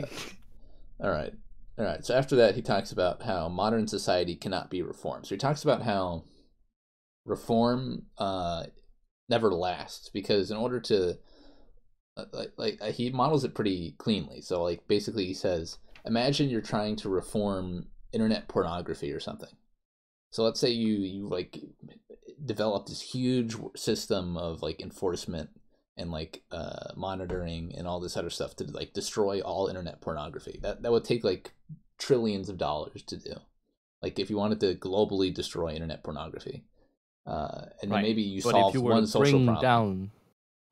all right. So after that, he talks about how modern society cannot be reformed. So he talks about how reform never lasts, because in order to he models it pretty cleanly. So, like, basically he says, imagine you're trying to reform internet pornography or something. So let's say you like develop this huge system of like enforcement and like monitoring and all this other stuff to like destroy all internet pornography. That would take like trillions of dollars to do. Like, if you wanted to globally destroy internet pornography, and then maybe you solve one social problem.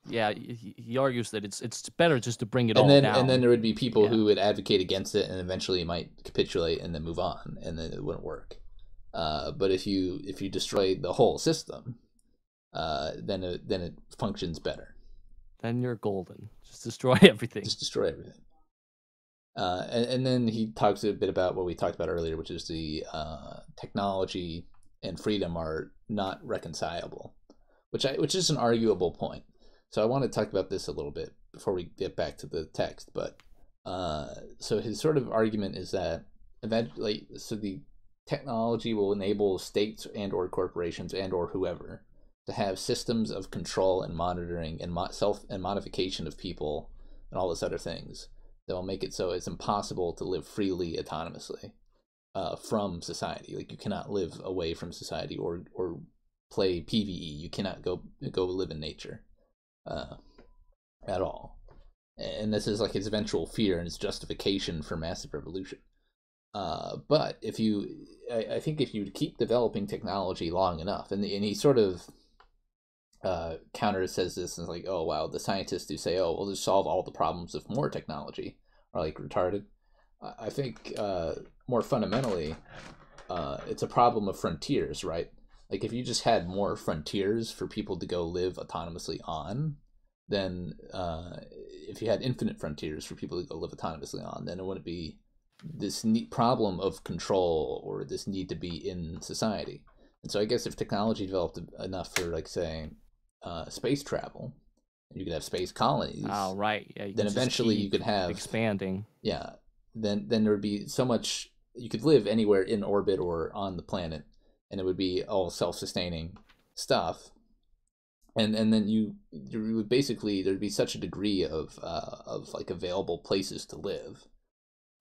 Yeah, he argues that it's better just to bring it all down. And then there would be people who would advocate against it, and eventually it might capitulate and then move on, and then it wouldn't work. But if you destroy the whole system, then it functions better. Then you're golden. Just destroy everything. And then he talks a bit about what we talked about earlier, which is the technology and freedom are not reconcilable, which is an arguable point. So I want to talk about this a little bit before we get back to the text. But so his sort of argument is that eventually, so the technology will enable states and or corporations and or whoever to have systems of control and monitoring and modification of people and all this other things that will make it so it's impossible to live freely autonomously from society. Like, you cannot live away from society or play PvE. You cannot go live in nature at all. And this is like his eventual fear and his justification for massive revolution. But I think if you keep developing technology long enough, and he sort of says this and is like, oh wow, the scientists who say, oh, we'll just solve all the problems of more technology are like retarded. I think more fundamentally, it's a problem of frontiers, right? Like, if you just had more frontiers for people to go live autonomously on, then if you had infinite frontiers for people to go live autonomously on, then it wouldn't be this problem of control or this need to be in society. And so I guess if technology developed enough for, like, say, space travel, and you could have space colonies. Oh, right. Yeah, then eventually you could have expanding. Yeah. Then there would be so much, you could live anywhere in orbit or on the planet, and it would be all self-sustaining stuff. And then you would basically, there'd be such a degree of like available places to live,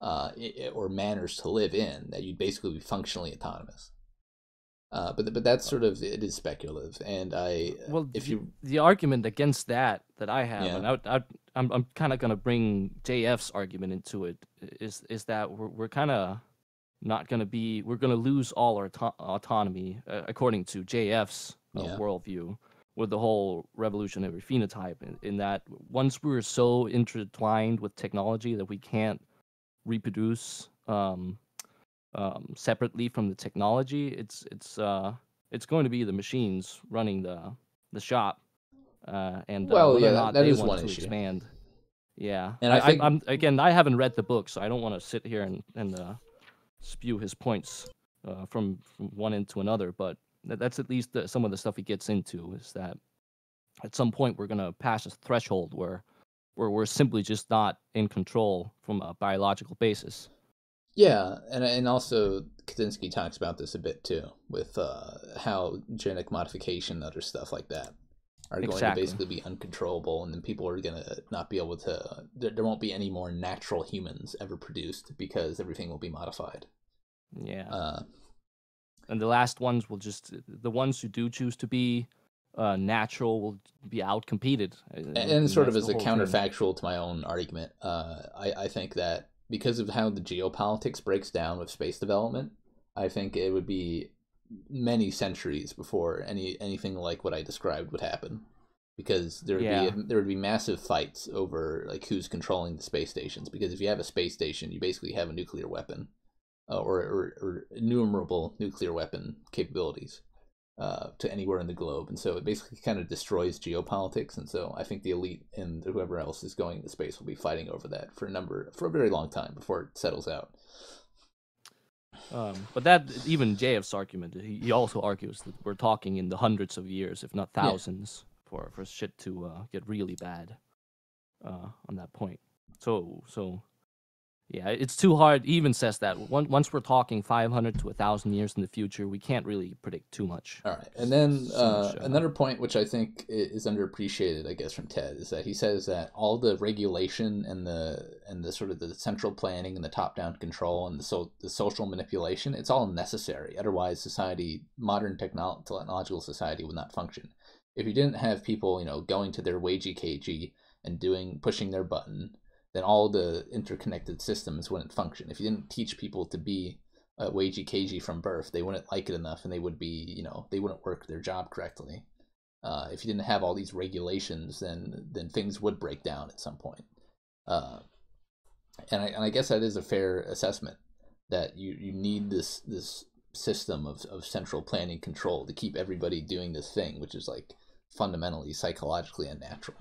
or manners to live in, that you'd basically be functionally autonomous. But that's sort of, it is speculative, and the argument against that I have, and I'm kind of gonna bring JF's argument into it, is that we're kind of not gonna be, we're gonna lose all our autonomy according to JF's worldview, with the whole revolutionary phenotype, in that once we're so intertwined with technology that we can't reproduce separately from the technology, it's going to be the machines running the shop, and whether or not they want to expand. Yeah, and I haven't read the book, so I don't want to sit here and spew his points from one end to another, but that's at least some of the stuff he gets into, is that at some point we're gonna pass a threshold where we're simply just not in control from a biological basis. Yeah, and also Kaczynski talks about this a bit too, with how genetic modification and other stuff like that are going to basically be uncontrollable, and then people are going to not be able to. There won't be any more natural humans ever produced because everything will be modified. Yeah. And the last ones will the ones who do choose to be natural will be outcompeted. And sort of as a counterfactual to my own argument, I think that because of how the geopolitics breaks down with space development, I think it would be many centuries before anything like what I described would happen, because there would be massive fights over like who's controlling the space stations. Because if you have a space station, you basically have a nuclear weapon, or innumerable nuclear weapon capabilities to anywhere in the globe, and so it basically kind of destroys geopolitics. And so I think the elite and whoever else is going into space will be fighting over that for a very long time before it settles out. But that, even JF's argument, he also argues that we're talking in the hundreds of years, if not thousands, for shit to get really bad on that point. So yeah, it's too hard. He even says that once we're talking 500 to 1,000 years in the future, we can't really predict too much. All right, and then another point which I think is underappreciated, I guess, from Ted, is that he says that all the regulation and the sort of the central planning and the top-down control and the social manipulation, it's all necessary. Otherwise, modern technological society would not function. If you didn't have people, going to their wagey cagey and pushing their button, then all the interconnected systems wouldn't function. If you didn't teach people to be wagey cagey from birth, they wouldn't like it enough, and they would be, they wouldn't work their job correctly. If you didn't have all these regulations, then things would break down at some point. And I guess that is a fair assessment, that you need this system of central planning control to keep everybody doing this thing, which is like fundamentally psychologically unnatural.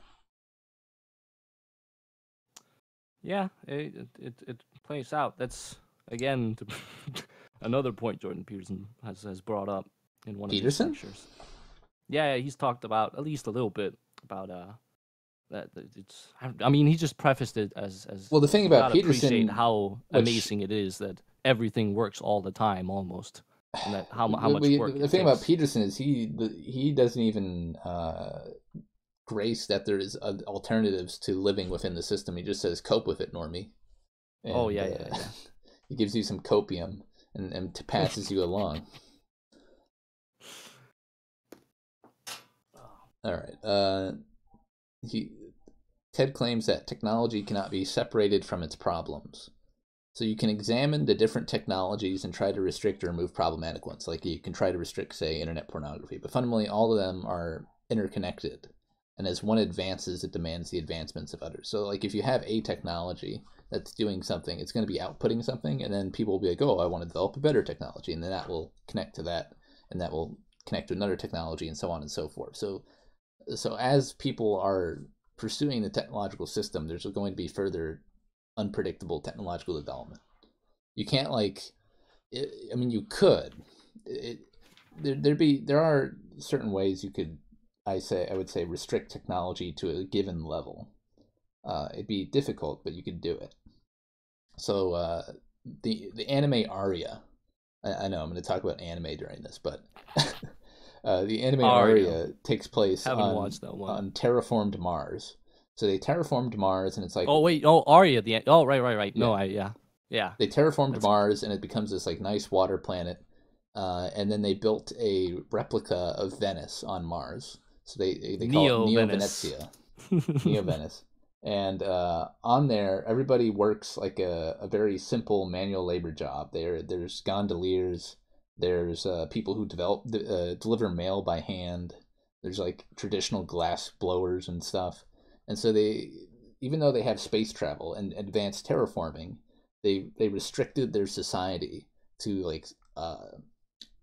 Yeah, it plays out. That's, again, another point Jordan Peterson has brought up in one of his lectures. Yeah, he's talked about at least a little bit about that. It's, I mean, he just prefaced it as well. The thing about Peterson, appreciate how amazing it is that everything works all the time almost, and that how much work. The thing about Peterson is he doesn't even grace that there is alternatives to living within the system. He just says cope with it, normie. And, yeah. He gives you some copium and passes you along. All right. Ted claims that technology cannot be separated from its problems. So you can examine the different technologies and try to restrict or remove problematic ones. Like you can try to restrict, say, internet pornography. But fundamentally, all of them are interconnected. And as one advances, it demands the advancements of others. So like if you have a technology that's doing something, it's going to be outputting something, and then people will be like, oh, I want to develop a better technology. And then that will connect to that, and that will connect to another technology, and so on and so forth. So as people are pursuing the technological system, there's going to be further unpredictable technological development. You can't you could. There are certain ways you could, I would say restrict technology to a given level. It'd be difficult, but you could do it. So the anime Aria, I know I'm going to talk about anime during this, but the anime Aria takes place on terraformed Mars. So they terraformed Mars, and it's like Aria, right. Yeah. No, They terraformed Mars, and it becomes this like nice water planet. And then they built a replica of Venice on Mars. So they call it Neo Venezia. Neo Venice. And on there, everybody works like a very simple manual labor job. There's gondoliers. There's people who deliver mail by hand. There's like traditional glass blowers and stuff. And so even though they have space travel and advanced terraforming, they restricted their society to like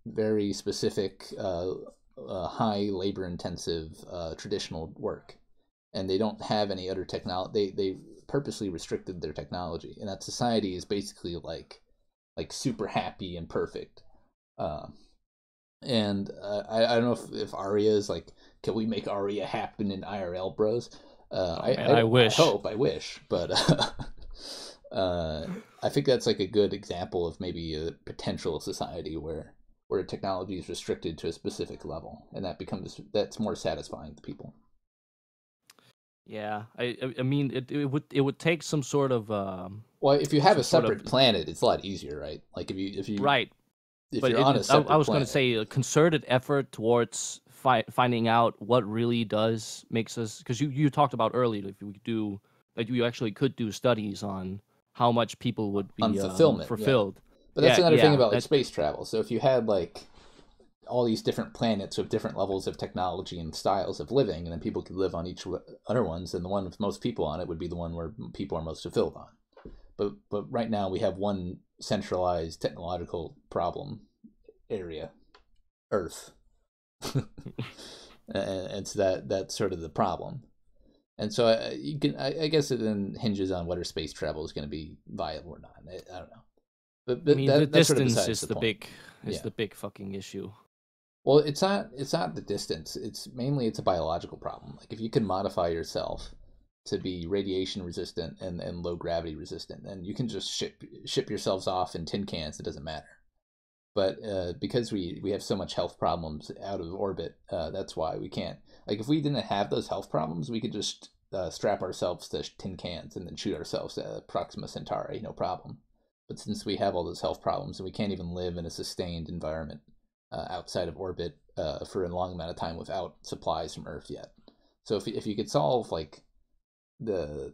very specific, high labor intensive traditional work. And they don't have any other technology. They purposely restricted their technology, and that society is basically like super happy and perfect. And I don't know if Aria is like, can we make Aria happen in IRL, bros? I wish. I wish, but I think that's like a good example of maybe a potential society where technology is restricted to a specific level, and that's more satisfying to people. Yeah, I mean, it would take some sort of Well, if you have a sort of- separate planet, it's a lot easier, right? Like if you right. if But you're on a separate I was going to planet, say a concerted effort towards finding out what really does makes us, because you talked about earlier, if we do, like you actually could do studies on how much people would be on fulfillment, fulfilled. Yeah. But that's another thing about like that's, space travel. So if you had like all these different planets with different levels of technology and styles of living, and then people could live on each other ones, and the one with most people on it would be the one where people are most fulfilled on. But right now we have one centralized technological problem area, Earth, and so that's sort of the problem. And so I guess it then hinges on whether space travel is going to be viable or not. I don't know. But I mean, the distance sort of is the big fucking issue. Well, it's not the distance. It's a biological problem. Like if you can modify yourself to be radiation resistant and low gravity resistant, then you can just ship yourselves off in tin cans. It doesn't matter. But because we have so much health problems out of orbit, that's why we can't. Like if we didn't have those health problems, we could just strap ourselves to tin cans and then shoot ourselves at Proxima Centauri, no problem. But since we have all those health problems and we can't even live in a sustained environment outside of orbit for a long amount of time without supplies from Earth yet. So if you could solve like the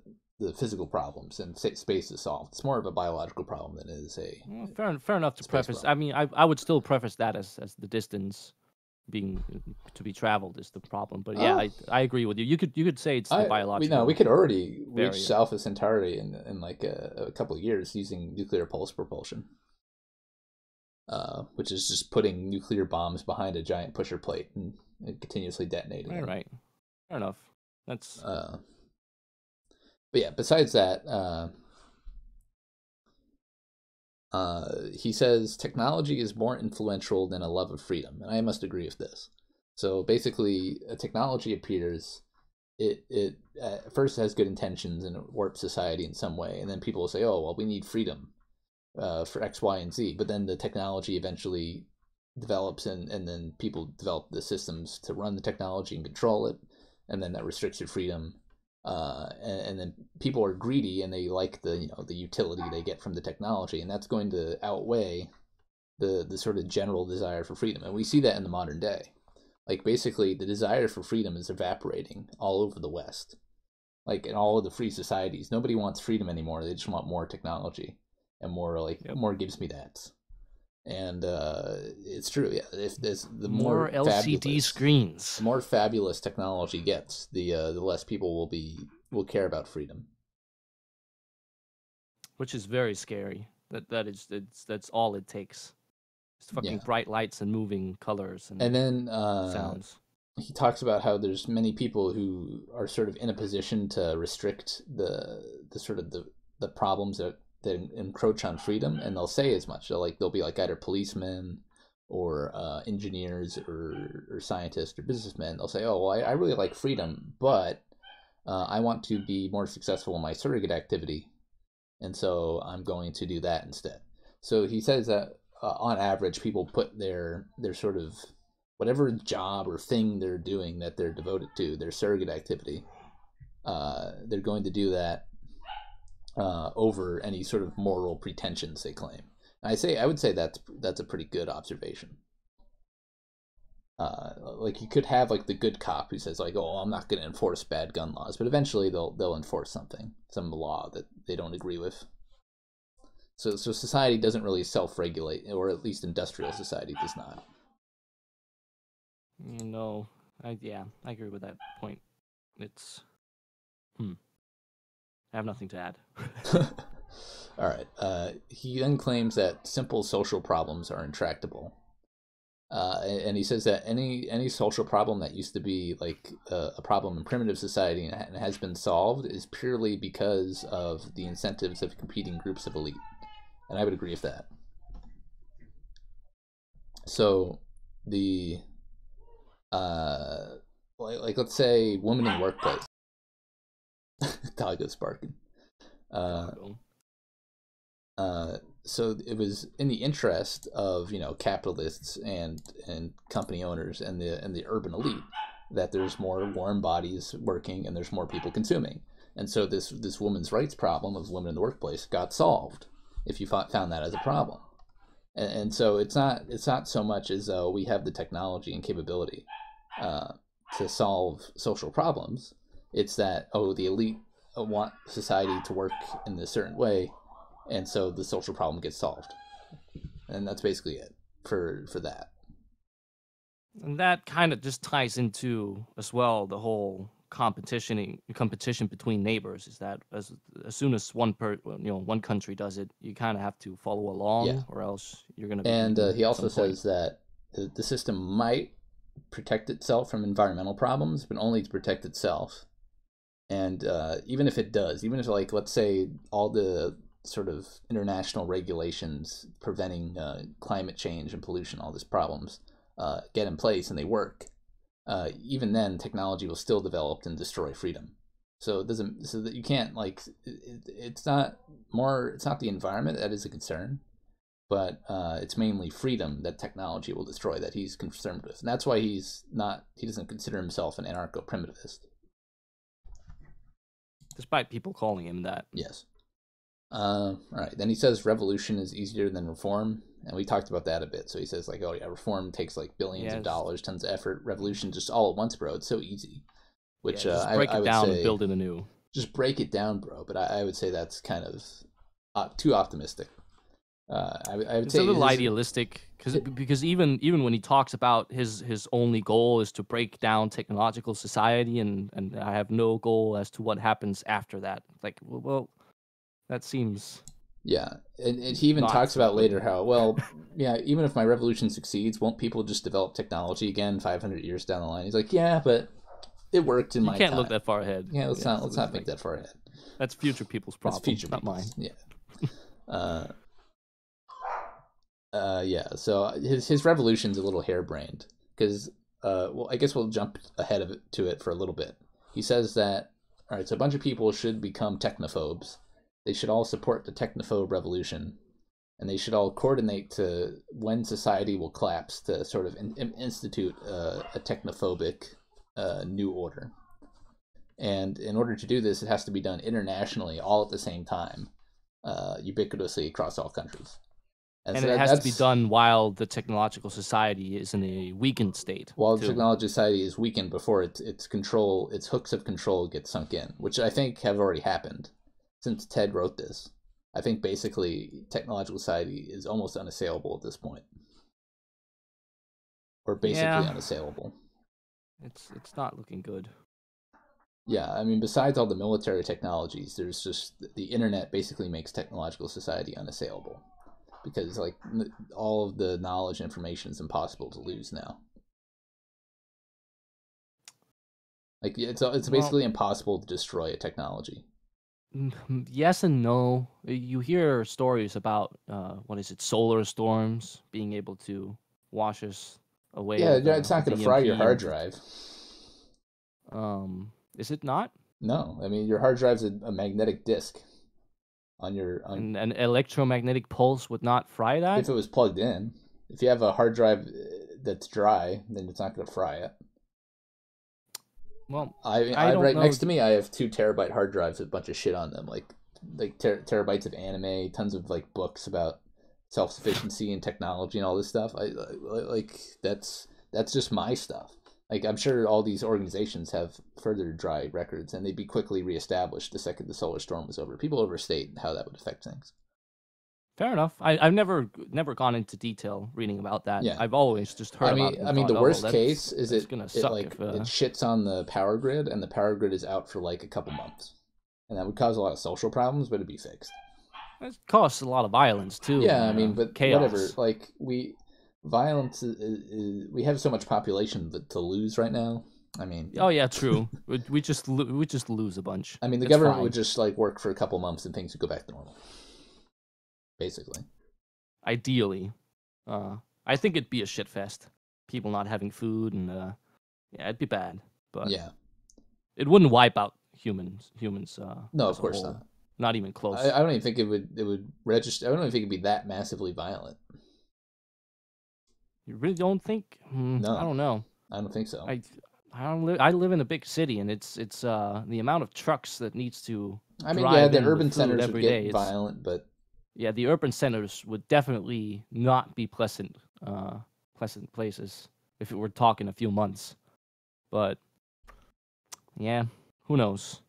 physical problems and space is solved, it's more of a biological problem than it is a fair enough to preface. problem. I mean, I would still preface that as the distance being to be traveled is the problem. But yeah, I agree with you. You could say it's the biological. We could already barrier. reach Alpha Centauri in like a couple of years using nuclear pulse propulsion. Which is just putting nuclear bombs behind a giant pusher plate and continuously detonating. Right. Fair enough. That's. But yeah, besides that, he says technology is more influential than a love of freedom, and I must agree with this. So basically, a technology appears. It at first has good intentions and it warps society in some way, and then people will say, "Oh, well, we need freedom." For X, Y, and Z, but then the technology eventually develops, and then people develop the systems to run the technology and control it, and then that restricts your freedom. And then people are greedy and they like the utility they get from the technology, and that's going to outweigh the sort of general desire for freedom. And we see that in the modern day. Like basically, the desire for freedom is evaporating all over the West. Like in all of the free societies, nobody wants freedom anymore. They just want more technology. And more more gives me that, and it's true. Yeah, if there's the more LCD screens, the more fabulous technology gets, the less people will care about freedom, which is very scary. That's all it takes. It's fucking bright lights and moving colors and then sounds. He talks about how there's many people who are sort of in a position to restrict the sort of the problems that encroach on freedom, and they'll say as much. They'll be like either policemen or engineers or scientists or businessmen. They'll say, "Oh, well, I really like freedom, but I want to be more successful in my surrogate activity, and so I'm going to do that instead." So he says that on average, people put their sort of whatever job or thing they're doing that they're devoted to, their surrogate activity, they're going to do that over any sort of moral pretensions they claim. And I would say that's a pretty good observation. Like you could have like the good cop who says like, "Oh, I'm not going to enforce bad gun laws," but eventually they'll enforce some law that they don't agree with. So society doesn't really self-regulate, or at least industrial society does not. No, I agree with that point. It's I have nothing to add. All right. He then claims that simple social problems are intractable. And he says that any social problem that used to be like a problem in primitive society and has been solved is purely because of the incentives of competing groups of elite. And I would agree with that. So the like let's say women in workplace. Dog goes barking. So it was in the interest of capitalists and company owners and the urban elite that there's more warm bodies working and there's more people consuming. And so this women's rights problem of women in the workplace got solved if you found that as a problem. And so it's not so much as though we have the technology and capability to solve social problems. It's that the elite want society to work in a certain way, and so the social problem gets solved. And that's basically it for that. And that kind of just ties into as well the whole competition between neighbors. Is that as soon as one country does it, you kind of have to follow along, or else you're gonna. And he also says that the system might protect itself from environmental problems, but only to protect itself. And even if it does, even if let's say all the sort of international regulations preventing climate change and pollution, all these problems get in place and they work, even then technology will still develop and destroy freedom. So it doesn't, so that you can't it's not the environment that is a concern, but it's mainly freedom that technology will destroy that he's concerned with. And that's why he doesn't consider himself an anarcho-primitivist. Despite people calling him that. Yes. All right. Then he says revolution is easier than reform, and we talked about that a bit. So he says reform takes billions of dollars, tons of effort. Revolution just all at once, bro. It's so easy. Which just break it down and build it anew. Just break it down, bro. But I would say that's kind of too optimistic. I would it's say a little idealistic because even when he talks about his only goal is to break down technological society, and I have no goal as to what happens after that. Well, that seems and he even talks about later how even if my revolution succeeds, won't people just develop technology again 500 years down the line? He's like, yeah, but it worked in my time. You can't look that far ahead. Yeah, let's not think that far ahead. That's future people's problem. That's future not mine. Yeah. So his revolution's a little harebrained because, I guess we'll jump ahead to it for a little bit. He says that, all right, so a bunch of people should become technophobes. They should all support the technophobe revolution, and they should all coordinate to when society will collapse to sort of institute a technophobic new order. And in order to do this, it has to be done internationally, all at the same time, ubiquitously across all countries. And so it has to be done while the technological society is in a weakened state. While the technological society is weakened before its hooks of control get sunk in, which I think have already happened since Ted wrote this. I think basically technological society is almost unassailable at this point. Or basically unassailable. It's not looking good. Yeah, I mean, besides all the military technologies, there's just the internet basically makes technological society unassailable. Because all of the knowledge and information is impossible to lose now. It's basically impossible to destroy a technology. Yes and no. You hear stories about solar storms being able to wash us away. Yeah, it's not going to fry your hard drive. Is it not? No, I mean your hard drive's a magnetic disk. An electromagnetic pulse would not fry that? If it was plugged in. If you have a hard drive that's dry, then it's not going to fry it. Well, I right next to me, I have 2 terabyte hard drives with a bunch of shit on them, like terabytes of anime, tons of books about self-sufficiency and technology and all this stuff. That's just my stuff. I'm sure all these organizations have further dry records, and they'd be quickly reestablished the second the solar storm was over. People overstate how that would affect things. Fair enough. I've never gone into detail reading about that. Yeah. I've always just heard about it. I mean, the worst case is it shits on the power grid, and the power grid is out for a couple months, and that would cause a lot of social problems, but it'd be fixed. It causes a lot of violence too. Yeah, I mean, but chaos. Whatever. Violence we have so much population to lose right now. I mean, oh yeah, true. we just lose a bunch. I mean, the government would just work for a couple months and things would go back to normal. Basically, ideally, I think it'd be a shit fest. People not having food and it'd be bad. But yeah, it wouldn't wipe out humans. No, of course not. Not even close. I don't even think it would register. I don't even think it'd be that massively violent. You really don't think? No. I don't know. I don't think so. I live in a big city, and it's the amount of trucks that needs to. I mean, drive the in urban with food centers would every get day. violent, but Yeah, the urban centers would definitely not be pleasant places if we're talking a few months. But yeah, who knows?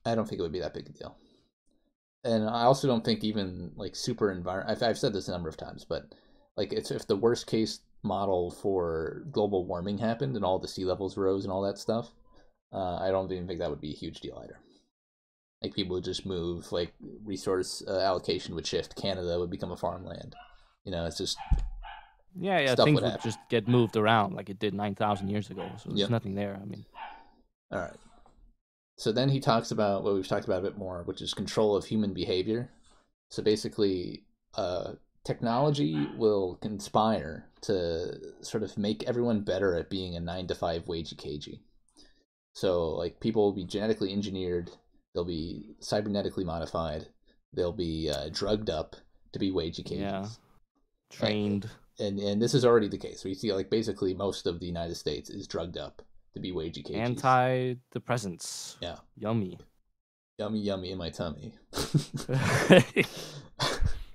I don't think it would be that big a deal. And I also don't think even like super environment. I've said this a number of times, but like if the worst case model for global warming happened and all the sea levels rose and all that stuff, I don't even think that would be a huge deal either. Like people would just move, like resource allocation would shift. Canada would become a farmland. You know, it's just Yeah, stuff things would would happen. just get moved around like it did 9,000 years ago. So there's Yep. nothing there. I mean, All right. So then he talks about what we've talked about a bit more, which is control of human behavior. So basically, technology will conspire to sort of make everyone better at being a 9 to 5 wagey cagey. So like people will be genetically engineered, they'll be cybernetically modified, they'll be drugged up to be wagey cages. yeah, trained. And this is already the case. We see like basically most of the United States is drugged up to be wagey cages. Antidepressants. Yeah. Yummy. Yummy, yummy in my tummy.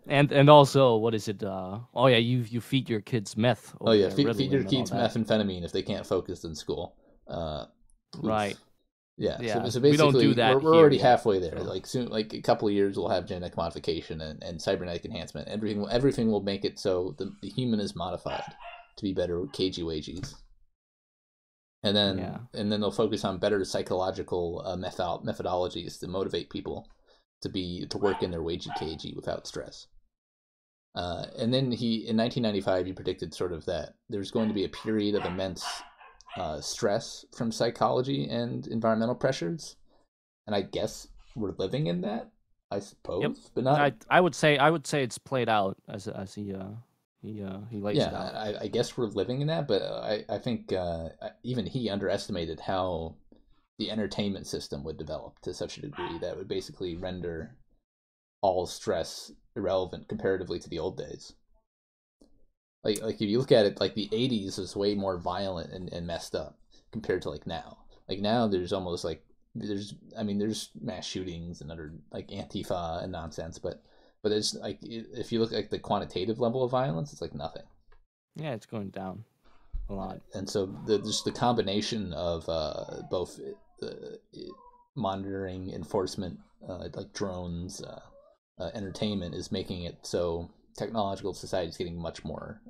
And also, what is it? Oh yeah, you feed your kids meth. Oh yeah, feed Ritalin your and kids all that. methamphetamine if they can't focus in school. Right. Yeah. Yeah, So we don't basically, do that we're here already yet, halfway there. so. Like soon, like a couple of years, we'll have genetic modification and cybernetic enhancement. Everything will make it so the human is modified to be better cagey wages. And then they'll focus on better psychological methodologies to motivate people to work in their wagey cagey without stress. And then in 1995, he predicted sort of that there's going to be a period of immense stress from psychology and environmental pressures, and I guess we're living in that, I suppose. Yep. But not. I would say it's played out as he lays it out. I guess we're living in that, but I think even he underestimated how the entertainment system would develop to such a degree that would basically render all stress irrelevant comparatively to the old days. Like if you look at it, like the 80s is way more violent and messed up compared to like now. Like now there's almost like there's mass shootings and other like Antifa and nonsense, but it's like if you look at the quantitative level of violence, it's like nothing. Yeah, it's going down a lot. And so just the combination of both monitoring, enforcement, like drones, entertainment is making it so technological society is getting much more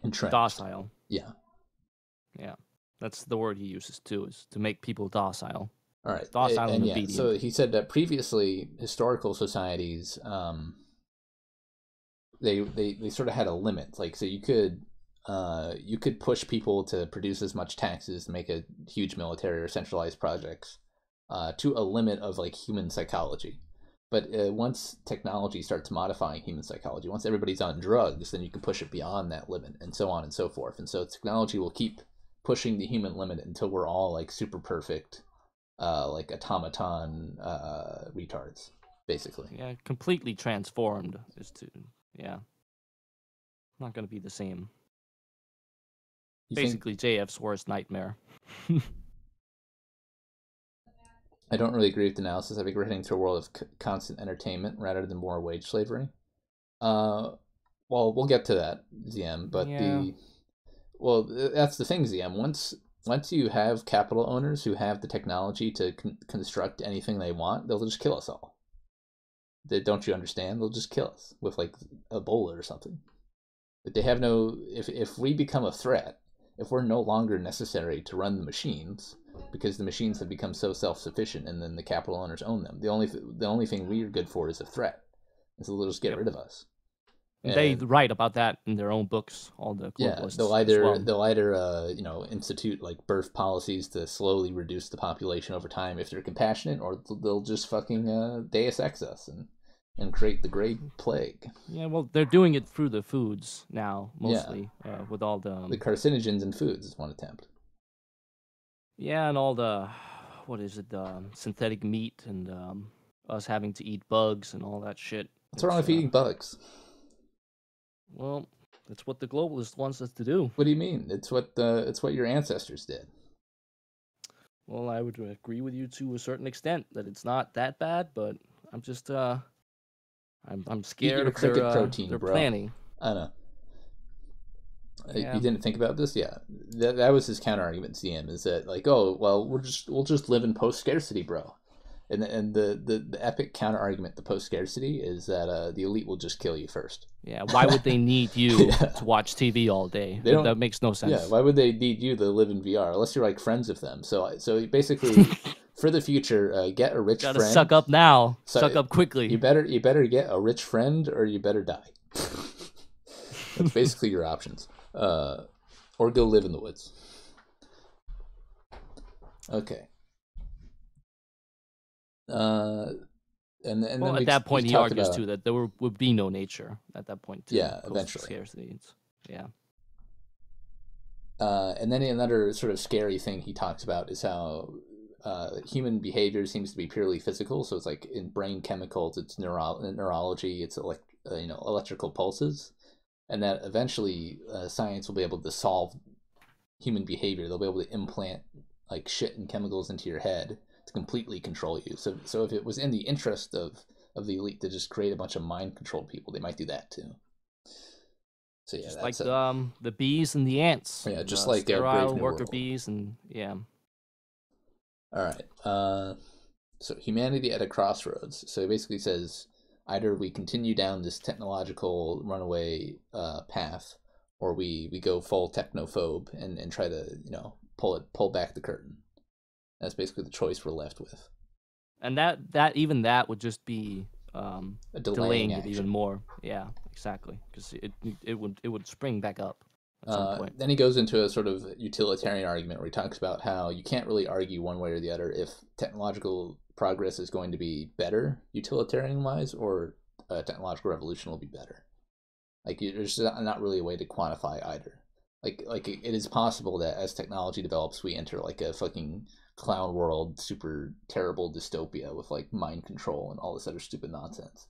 entrenched. Docile. Yeah. Yeah, that's the word he uses too, is to make people docile. All right. Docile and yeah, obedient. so he said that previously historical societies, they sort of had a limit. Like so you could push people to produce as much taxes to make a huge military or centralized projects to a limit of like human psychology. But once technology starts modifying human psychology, once everybody's on drugs, then you can push it beyond that limit, and so on and so forth. And so technology will keep pushing the human limit until we're all like super perfect, like automaton retards, basically. Yeah, completely transformed not going to be the same. You think- Basically, JF's worst nightmare. I don't really agree with the analysis. I think we're heading to a world of constant entertainment rather than more wage slavery. Well, we'll get to that, ZM. But Yeah. that's the thing, ZM. Once you have capital owners who have the technology to construct anything they want, they'll just kill us all. Don't you understand? They'll just kill us with like Ebola or something. But they have no. If we become a threat, if we're no longer necessary to run the machines, because the machines have become so self-sufficient, and then the capital owners own them. The only thing we're good for is a threat, and so they'll just get rid of us. And they write about that in their own books. All the globalists. they'll either institute like birth policies to slowly reduce the population over time if they're compassionate, or they'll just fucking Deus Ex us and create the Great Plague. Yeah, well, they're doing it through the foods now, mostly, with all the carcinogens in foods is one attempt. Yeah, and all the what is it? Synthetic meat and us having to eat bugs and all that shit. What's wrong with eating bugs? Well, that's what the globalist wants us to do. What do you mean? It's what your ancestors did. Well, I would agree with you to a certain extent that it's not that bad, but I'm just I'm scared your of cricket protein, their bro. planning. I know. Yeah. You didn't think about this? Yeah. That was his counter argument to CM, is that like, oh well, we'll just live in post scarcity, bro. And the epic counter argument to post scarcity is that the elite will just kill you first. Yeah, why would they need you to watch TV all day? That makes no sense. Yeah, why would they need you to live in VR unless you're like friends with them? So basically, for the future, get a rich Gotta friend. suck up now. Suck up quickly. You better get a rich friend, or you better die. That's basically your options. Or go live in the woods. Okay. And well, then at that point, he argues about, too that there would be no nature at that point. Too, yeah, eventually. Scarcity. Yeah. And then another sort of scary thing he talks about is how human behavior seems to be purely physical. So it's like in brain chemicals, it's neurology, it's electrical pulses, and that eventually science will be able to solve human behavior. They'll be able to implant like shit and chemicals into your head to completely control you. So if it was in the interest of the elite to just create a bunch of mind controlled people, they might do that too. So yeah, just that's like the bees and the ants. Yeah, just like sterile worker bees and yeah. All right. So humanity at a crossroads. So it basically says either we continue down this technological runaway path, or we go full technophobe and try to pull back the curtain. That's basically the choice we're left with. And that would just be delaying it action. even more. Yeah, exactly, because it would spring back up at some point. Then he goes into a sort of utilitarian argument where he talks about how you can't really argue one way or the other if technological progress is going to be better utilitarian-wise, or technological revolution will be better. Like there's not really a way to quantify either. Like it is possible that as technology develops, we enter like a fucking clown world, super terrible dystopia with like mind control and all this other stupid nonsense.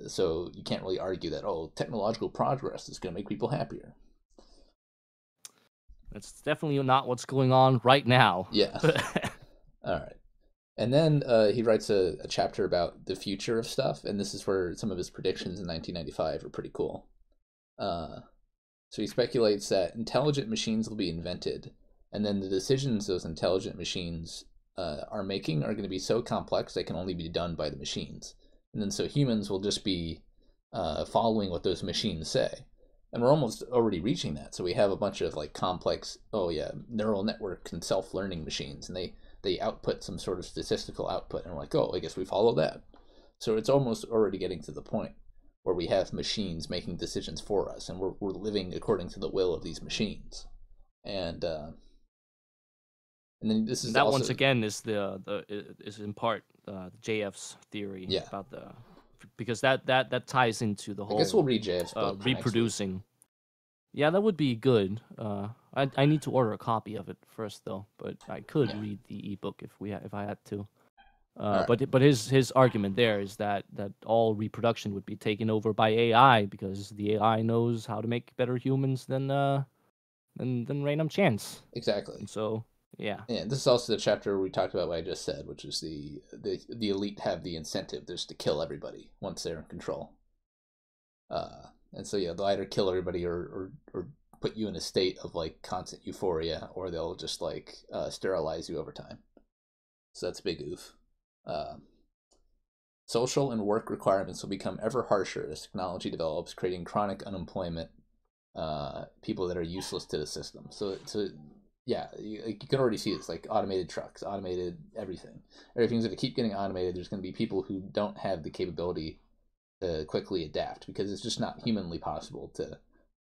So you can't really argue that technological progress is going to make people happier. That's definitely not what's going on right now. Yeah. All right. And then he writes a chapter about the future of stuff, and this is where some of his predictions in 1995 are pretty cool. So he speculates that intelligent machines will be invented, and then the decisions those intelligent machines are making are going to be so complex they can only be done by the machines. And then so humans will just be following what those machines say. And we're almost already reaching that. So we have a bunch of like complex, neural network and self-learning machines, and they output some sort of statistical output, and we're like, I guess we follow that. So it's almost already getting to the point where we have machines making decisions for us, and we're living according to the will of these machines. And then this is that also, once again is is in part JF's theory about because that ties into the whole. I guess we'll read JF's book reproducing. Yeah, that would be good. I need to order a copy of it first though, but I could read the ebook if I had to. Right. But his argument there is that all reproduction would be taken over by AI because the AI knows how to make better humans than random chance. Exactly. And so yeah. And this is also the chapter where we talked about what I just said, which is the elite have the incentive just to kill everybody once they're in control. And so they'll either kill everybody or put you in a state of like constant euphoria, or they'll just like sterilize you over time. So that's a big oof. Social and work requirements will become ever harsher as technology develops, creating chronic unemployment, people that are useless to the system. So you can already see it's like automated trucks, automated everything. Everything's going to keep getting automated. There's going to be people who don't have the capability to quickly adapt because it's just not humanly possible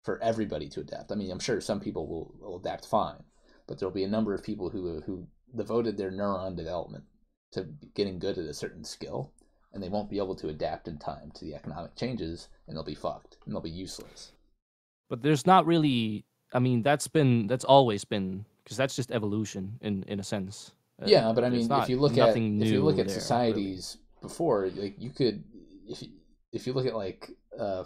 for everybody to adapt. I mean, I'm sure some people will adapt fine, but there'll be a number of people who devoted their neuron development to getting good at a certain skill, and they won't be able to adapt in time to the economic changes, and they'll be fucked, and they'll be useless. But there's not really, I mean, that's always been, because that's just evolution in a sense. Yeah, but I There's mean, not if you look nothing new there, societies before, like you could, if you look at like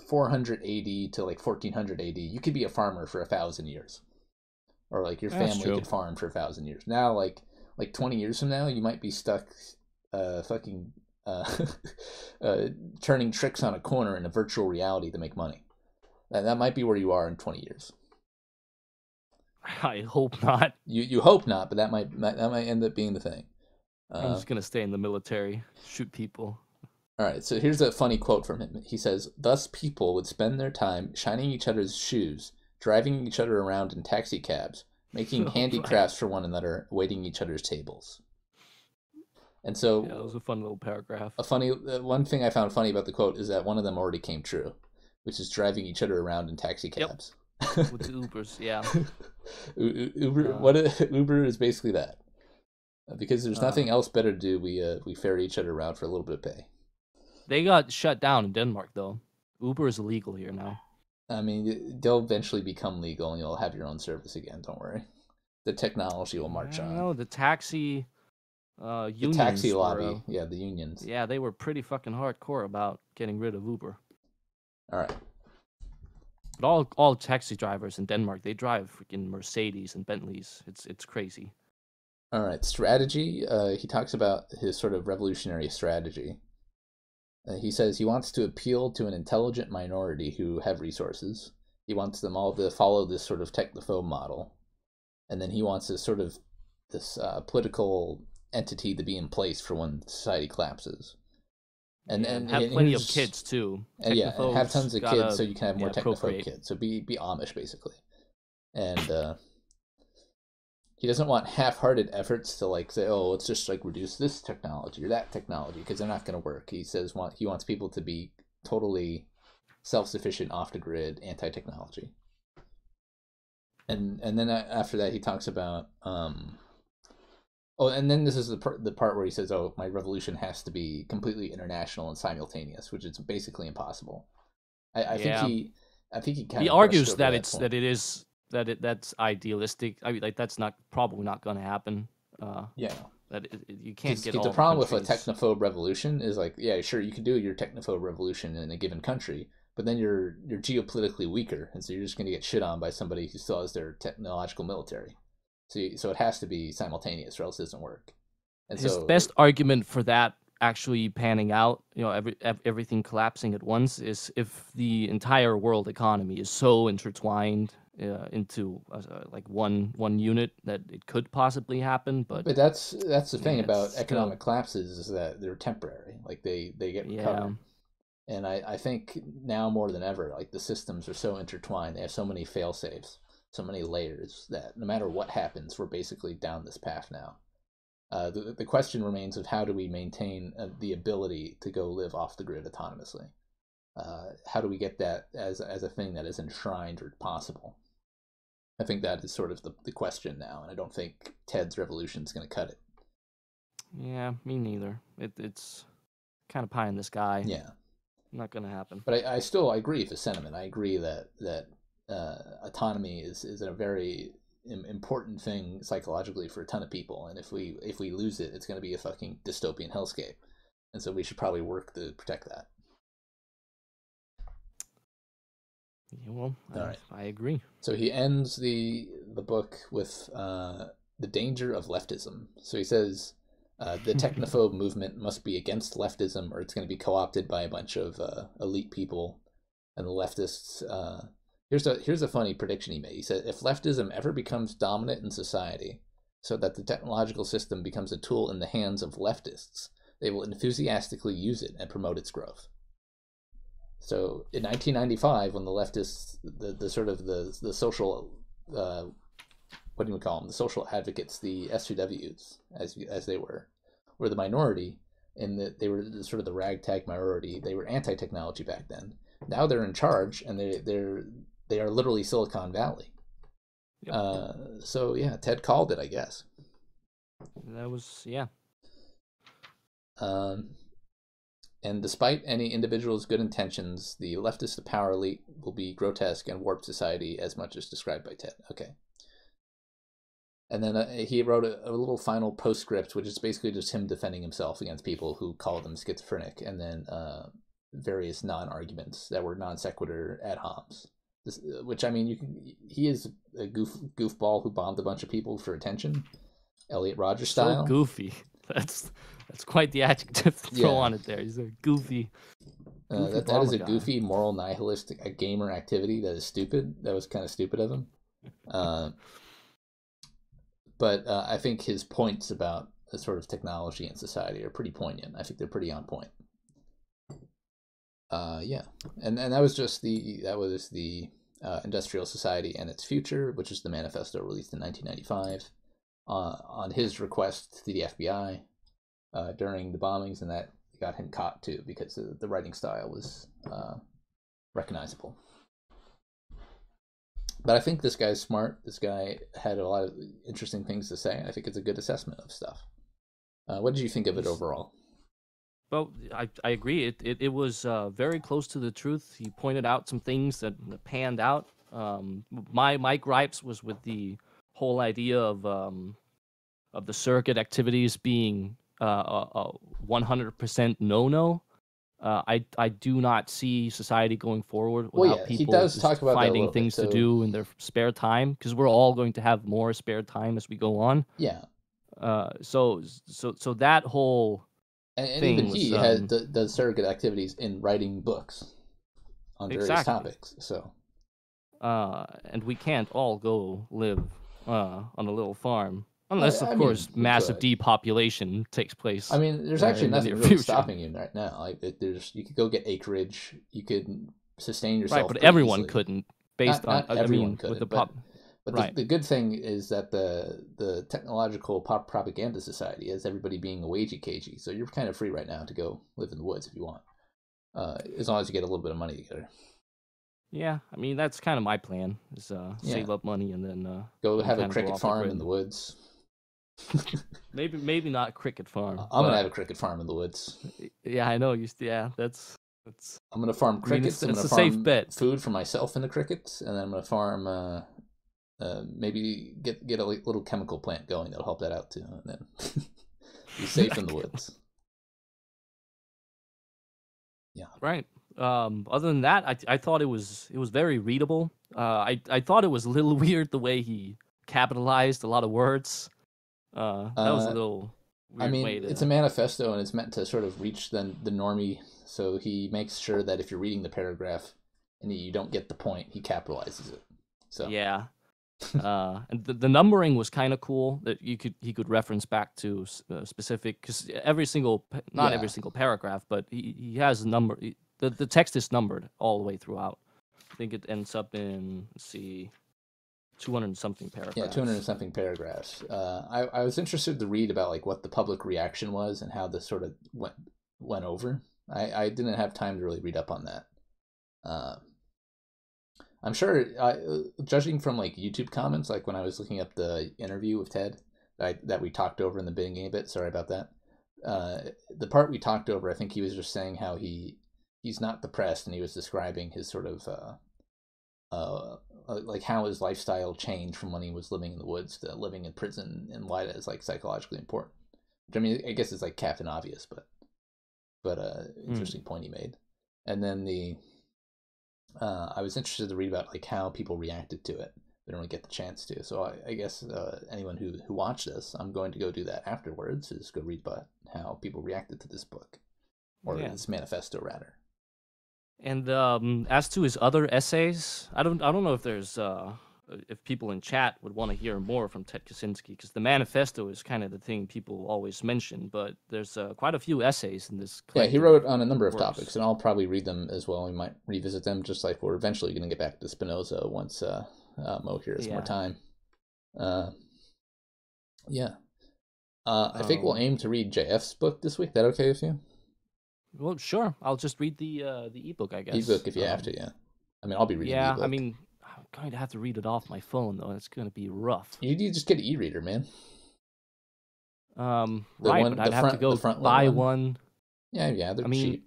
400 AD to like 1400 AD, you could be a farmer for 1,000 years, or like your That's family true. could farm for 1,000 years. Now, like 20 years from now, you might be stuck, fucking, turning tricks on a corner in a virtual reality to make money. That might be where you are in 20 years. I hope not. You hope not, but that might end up being the thing. I'm just gonna stay in the military, shoot people. All right, so here's a funny quote from him. He says, "Thus people would spend their time shining each other's shoes, driving each other around in taxi cabs, making handicrafts for one another, waiting each other's tables." And so, Yeah, that was a fun little paragraph. One thing I found funny about the quote is that one of them already came true, which is driving each other around in taxi cabs. With the Ubers, yeah. Uber is basically that. Because there's nothing else better to do, we ferry each other around for a little bit of pay. They got shut down in Denmark, though. Uber is illegal here now. I mean, they'll eventually become legal, and you'll have your own service again. Don't worry. The technology will march on. No, the taxi unions. The taxi lobby, yeah, the unions. Yeah, they were pretty fucking hardcore about getting rid of Uber. All right. But all taxi drivers in Denmark, they drive freaking Mercedes and Bentleys. It's crazy. All right, strategy. He talks about his sort of revolutionary strategy. He says he wants to appeal to an intelligent minority who have resources. He wants them all to follow this sort of technophobe model. And then he wants this political entity to be in place for when society collapses. And have plenty of kids, too. And have tons of kids so you can have more technophobe kids. So be Amish, basically. And he doesn't want half-hearted efforts to like say, oh, let's just like reduce this technology or that technology, because they're not going to work. He says he wants people to be totally self-sufficient, off the grid, anti-technology. And then after that he talks about and then this is the part where he says, oh, my revolution has to be completely international and simultaneous, which is basically impossible. I think he kind of argues that's idealistic. I mean, like that's probably not going to happen. That you can't get all the problem with a countries. technophobe revolution is like, yeah, sure, you can do your technophobe revolution in a given country, but then you're geopolitically weaker, and so you're just going to get shit on by somebody who still has their technological military. So it has to be simultaneous, or else it doesn't work. And his best argument for that actually panning out, everything collapsing at once, is if the entire world economy is so intertwined into like one unit that it could possibly happen. But that's the thing about economic collapses, is that they're temporary. Like they get recovered. And I think now more than ever, like the systems are so intertwined, they have so many fail safes, so many layers, that no matter what happens, we're basically down this path now. The question remains of how do we maintain the ability to go live off the grid autonomously? How do we get that as a thing that is enshrined or possible? I think that is sort of the question now, and I don't think Ted's revolution is going to cut it. Yeah, me neither. It's kind of pie in the sky. Yeah. Not going to happen. But I still agree with the sentiment. I agree that autonomy is a very important thing psychologically for a ton of people, and if we lose it, it's going to be a fucking dystopian hellscape, and so we should probably work to protect that. Yeah, well, all right. I agree. So he ends the book with the danger of leftism. So he says the technophobe movement must be against leftism, or it's going to be co-opted by a bunch of elite people, and the leftists. Here's a funny prediction he made. He said, if leftism ever becomes dominant in society, so that the technological system becomes a tool in the hands of leftists, they will enthusiastically use it and promote its growth. So in 1995, when the leftists, the social, what do you call them? The social advocates, the SJWs, as they were the minority, and that they were sort of the ragtag minority. They were anti-technology back then. Now they're in charge, and they are literally Silicon Valley. Yep. So yeah, Ted called it, I guess. That was, yeah. And despite any individual's good intentions, the leftist power elite will be grotesque and warp society as much as described by Ted. Okay. And then he wrote a little final postscript, which is basically just him defending himself against people who called him schizophrenic, and then various non-arguments that were non sequitur ad homs. Which, I mean, he is a goofball who bombed a bunch of people for attention, Elliot Rodger style. So goofy. That's quite the adjective to throw on it there. He's a goofy. That is a goofy, moral nihilist, a gamer activity that is stupid. That was kind of stupid of him. But I think his points about the sort of technology and society are pretty poignant. I think they're pretty on point. Yeah, and that was the Industrial Society and Its Future, which is the manifesto released in 1995 on his request to the FBI during the bombings, and that got him caught too because the writing style was recognizable. But I think this guy's smart. This guy had a lot of interesting things to say. I think it's a good assessment of stuff. What did you think of it overall? Well, I agree. It was very close to the truth. He pointed out some things that panned out. My gripes was with the whole idea of the surrogate activities being a 100% no. I do not see society going forward without people does talk about finding things to do in their spare time, because we're all going to have more spare time as we go on. Yeah. So that whole and thing even he does surrogate activities in writing books on various topics. So. And we can't all go live on a little farm. Unless, of course, massive depopulation takes place. I mean, there's actually nothing really stopping you right now. Like, you could go get acreage. You could sustain yourself. Right, but everyone easily. couldn't. Not everyone could. With the but the good thing is that the technological propaganda society has everybody being a wagey cagey. So you're kind of free right now to go live in the woods if you want, as long as you get a little bit of money together. Yeah, I mean that's kind of my plan: is save up money and then go have a cricket farm in the woods. maybe not cricket farm. I'm gonna have a cricket farm in the woods. Yeah, I know. That's. I'm gonna farm crickets. I mean, I'm gonna a farm safe bet. Food for myself in the crickets, and then I'm gonna farm. Maybe get a little chemical plant going that'll help that out too, and then be safe in the woods. Yeah. Right. Other than that, I thought it was very readable. I thought it was a little weird the way he capitalized a lot of words. That was a little weird way to... it's a manifesto and it's meant to sort of reach the normie, so he makes sure that if you're reading the paragraph and you don't get the point, he capitalizes it. So yeah. And the numbering was kind of cool that he could reference back to specific, because every single paragraph, but he has a number. The text is numbered all the way throughout. I think it ends up in, let's see, 200 and something paragraphs. Yeah, 200 and something paragraphs. I was interested to read about like what the public reaction was and how this sort of went over. I didn't have time to really read up on that. I'm sure, judging from like YouTube comments, like when I was looking up the interview with Ted that we talked over in the beginning a bit. Sorry about that. The part we talked over, I think he was just saying how he's not depressed, and he was describing his sort of like how his lifestyle changed from when he was living in the woods to living in prison, and why that is like psychologically important. Which, I mean, I guess it's like Captain Obvious, but interesting point he made. And then I was interested to read about like how people reacted to it. They don't really get the chance to. So I guess anyone who watched this, I'm going to go do that afterwards, is go read about how people reacted to this book, or this manifesto rather. And as to his other essays, I don't know if there's if people in chat would want to hear more from Ted Kaczynski, because the manifesto is kind of the thing people always mention, but there's quite a few essays in this. Yeah, he wrote on a number of topics, and I'll probably read them as well. We might revisit them, just like we're eventually going to get back to Spinoza once Mo here has more time. I think we'll aim to read JF's book this week. That okay with you? Well, sure. I'll just read the ebook, I guess. Ebook if you have to, yeah. I mean, I'll be reading the ebook. I mean, I'm going to have to read it off my phone, though. It's going to be rough. You just get an e-reader, man. But I'd have to go buy one. Yeah, they're cheap.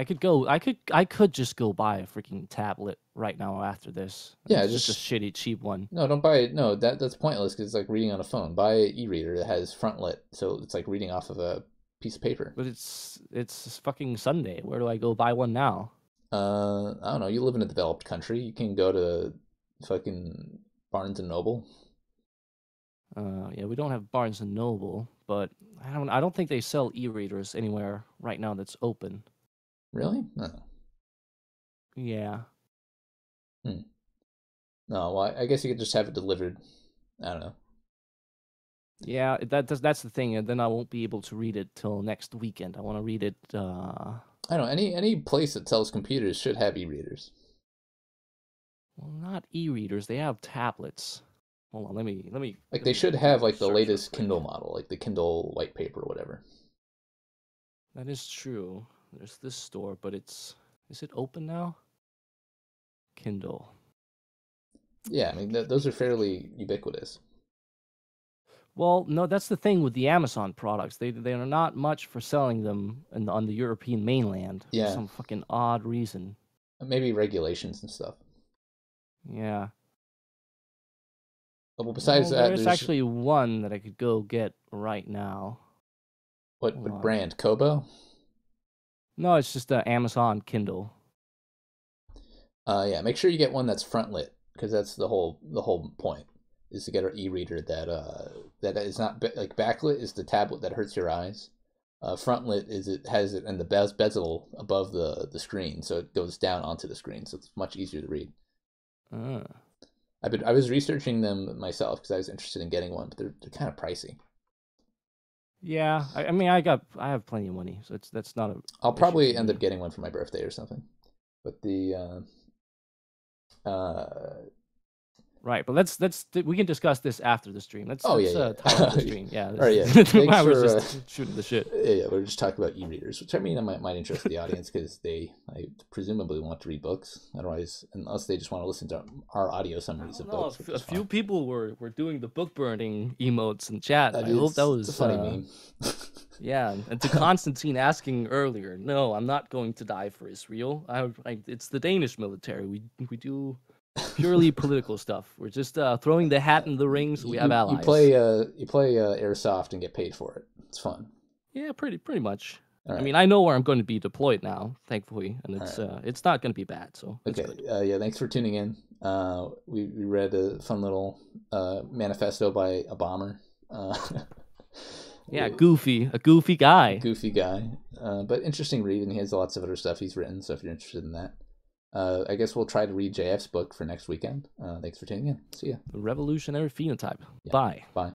I could just go buy a freaking tablet right now after this. Yeah, It's just a shitty cheap one. No, don't buy it. No, that's pointless because it's like reading on a phone. Buy an e-reader that has front lit, so it's like reading off of a piece of paper. But it's fucking Sunday. Where do I go buy one now? I don't know. You live in a developed country. You can go to fucking Barnes and Noble. Yeah, we don't have Barnes and Noble, but I don't think they sell e-readers anywhere right now that's open. Really? No. Yeah. No, well, I guess you could just have it delivered. I don't know. Yeah, that's the thing, and then I won't be able to read it till next weekend. I want to read it. I don't know. Any place that sells computers should have e-readers. Well, not e-readers. They have tablets. Hold on, let me. Like they should have like the search latest real quick. Kindle model, like the Kindle white paper or whatever. That is true. There's this store, but is it open now? Kindle. Yeah, I mean those are fairly ubiquitous. Well, no, that's the thing with the Amazon products. They are not much for selling them on the European mainland Yeah. for some fucking odd reason. Maybe regulations and stuff. Yeah. Well, besides Well, that, there's there's actually one that I could go get right now. what hold on. brand? Kobo? No, it's just an Amazon Kindle. Yeah, make sure you get one that's front lit because that's the whole point is to get an e-reader that is not like backlit is the tablet that hurts your eyes. Front lit is it has it in the bezel above the screen, so it goes down onto the screen, so it's much easier to read. I was researching them myself because I was interested in getting one, but they're kind of pricey. Yeah, I mean, I have plenty of money, so that's not a. I'll issue probably for end me. up getting one for my birthday or something. But Right, but we can discuss this after the stream. Let's Oh, yeah. tie up the stream. Yeah. All right, yeah. I was Thanks just shooting the shit. yeah, we're just talking about e-readers, which I mean might interest the audience because I presumably want to read books. Otherwise, unless they just want to listen to our audio summaries of No, books. which a is few fine. people were doing the book burning emotes in chat. I hope that was it's a funny meme. Yeah, and to Constantine asking earlier, no, I'm not going to die for Israel. It's the Danish military. We do purely political stuff. We're just throwing the hat in the ring so we have allies. You play airsoft and get paid for it. It's fun. Yeah, pretty much. All right. I mean, I know where I'm going to be deployed now, thankfully, and it's not going to be bad. So it's Okay. good. Yeah. Thanks for tuning in. We read a fun little manifesto by a bomber. Yeah, a goofy guy. Goofy guy, but interesting read, and he has lots of other stuff he's written. So if you're interested in that, I guess we'll try to read JF's book for next weekend. Thanks for tuning in. See ya. The revolutionary phenotype. Yeah. Bye. Bye.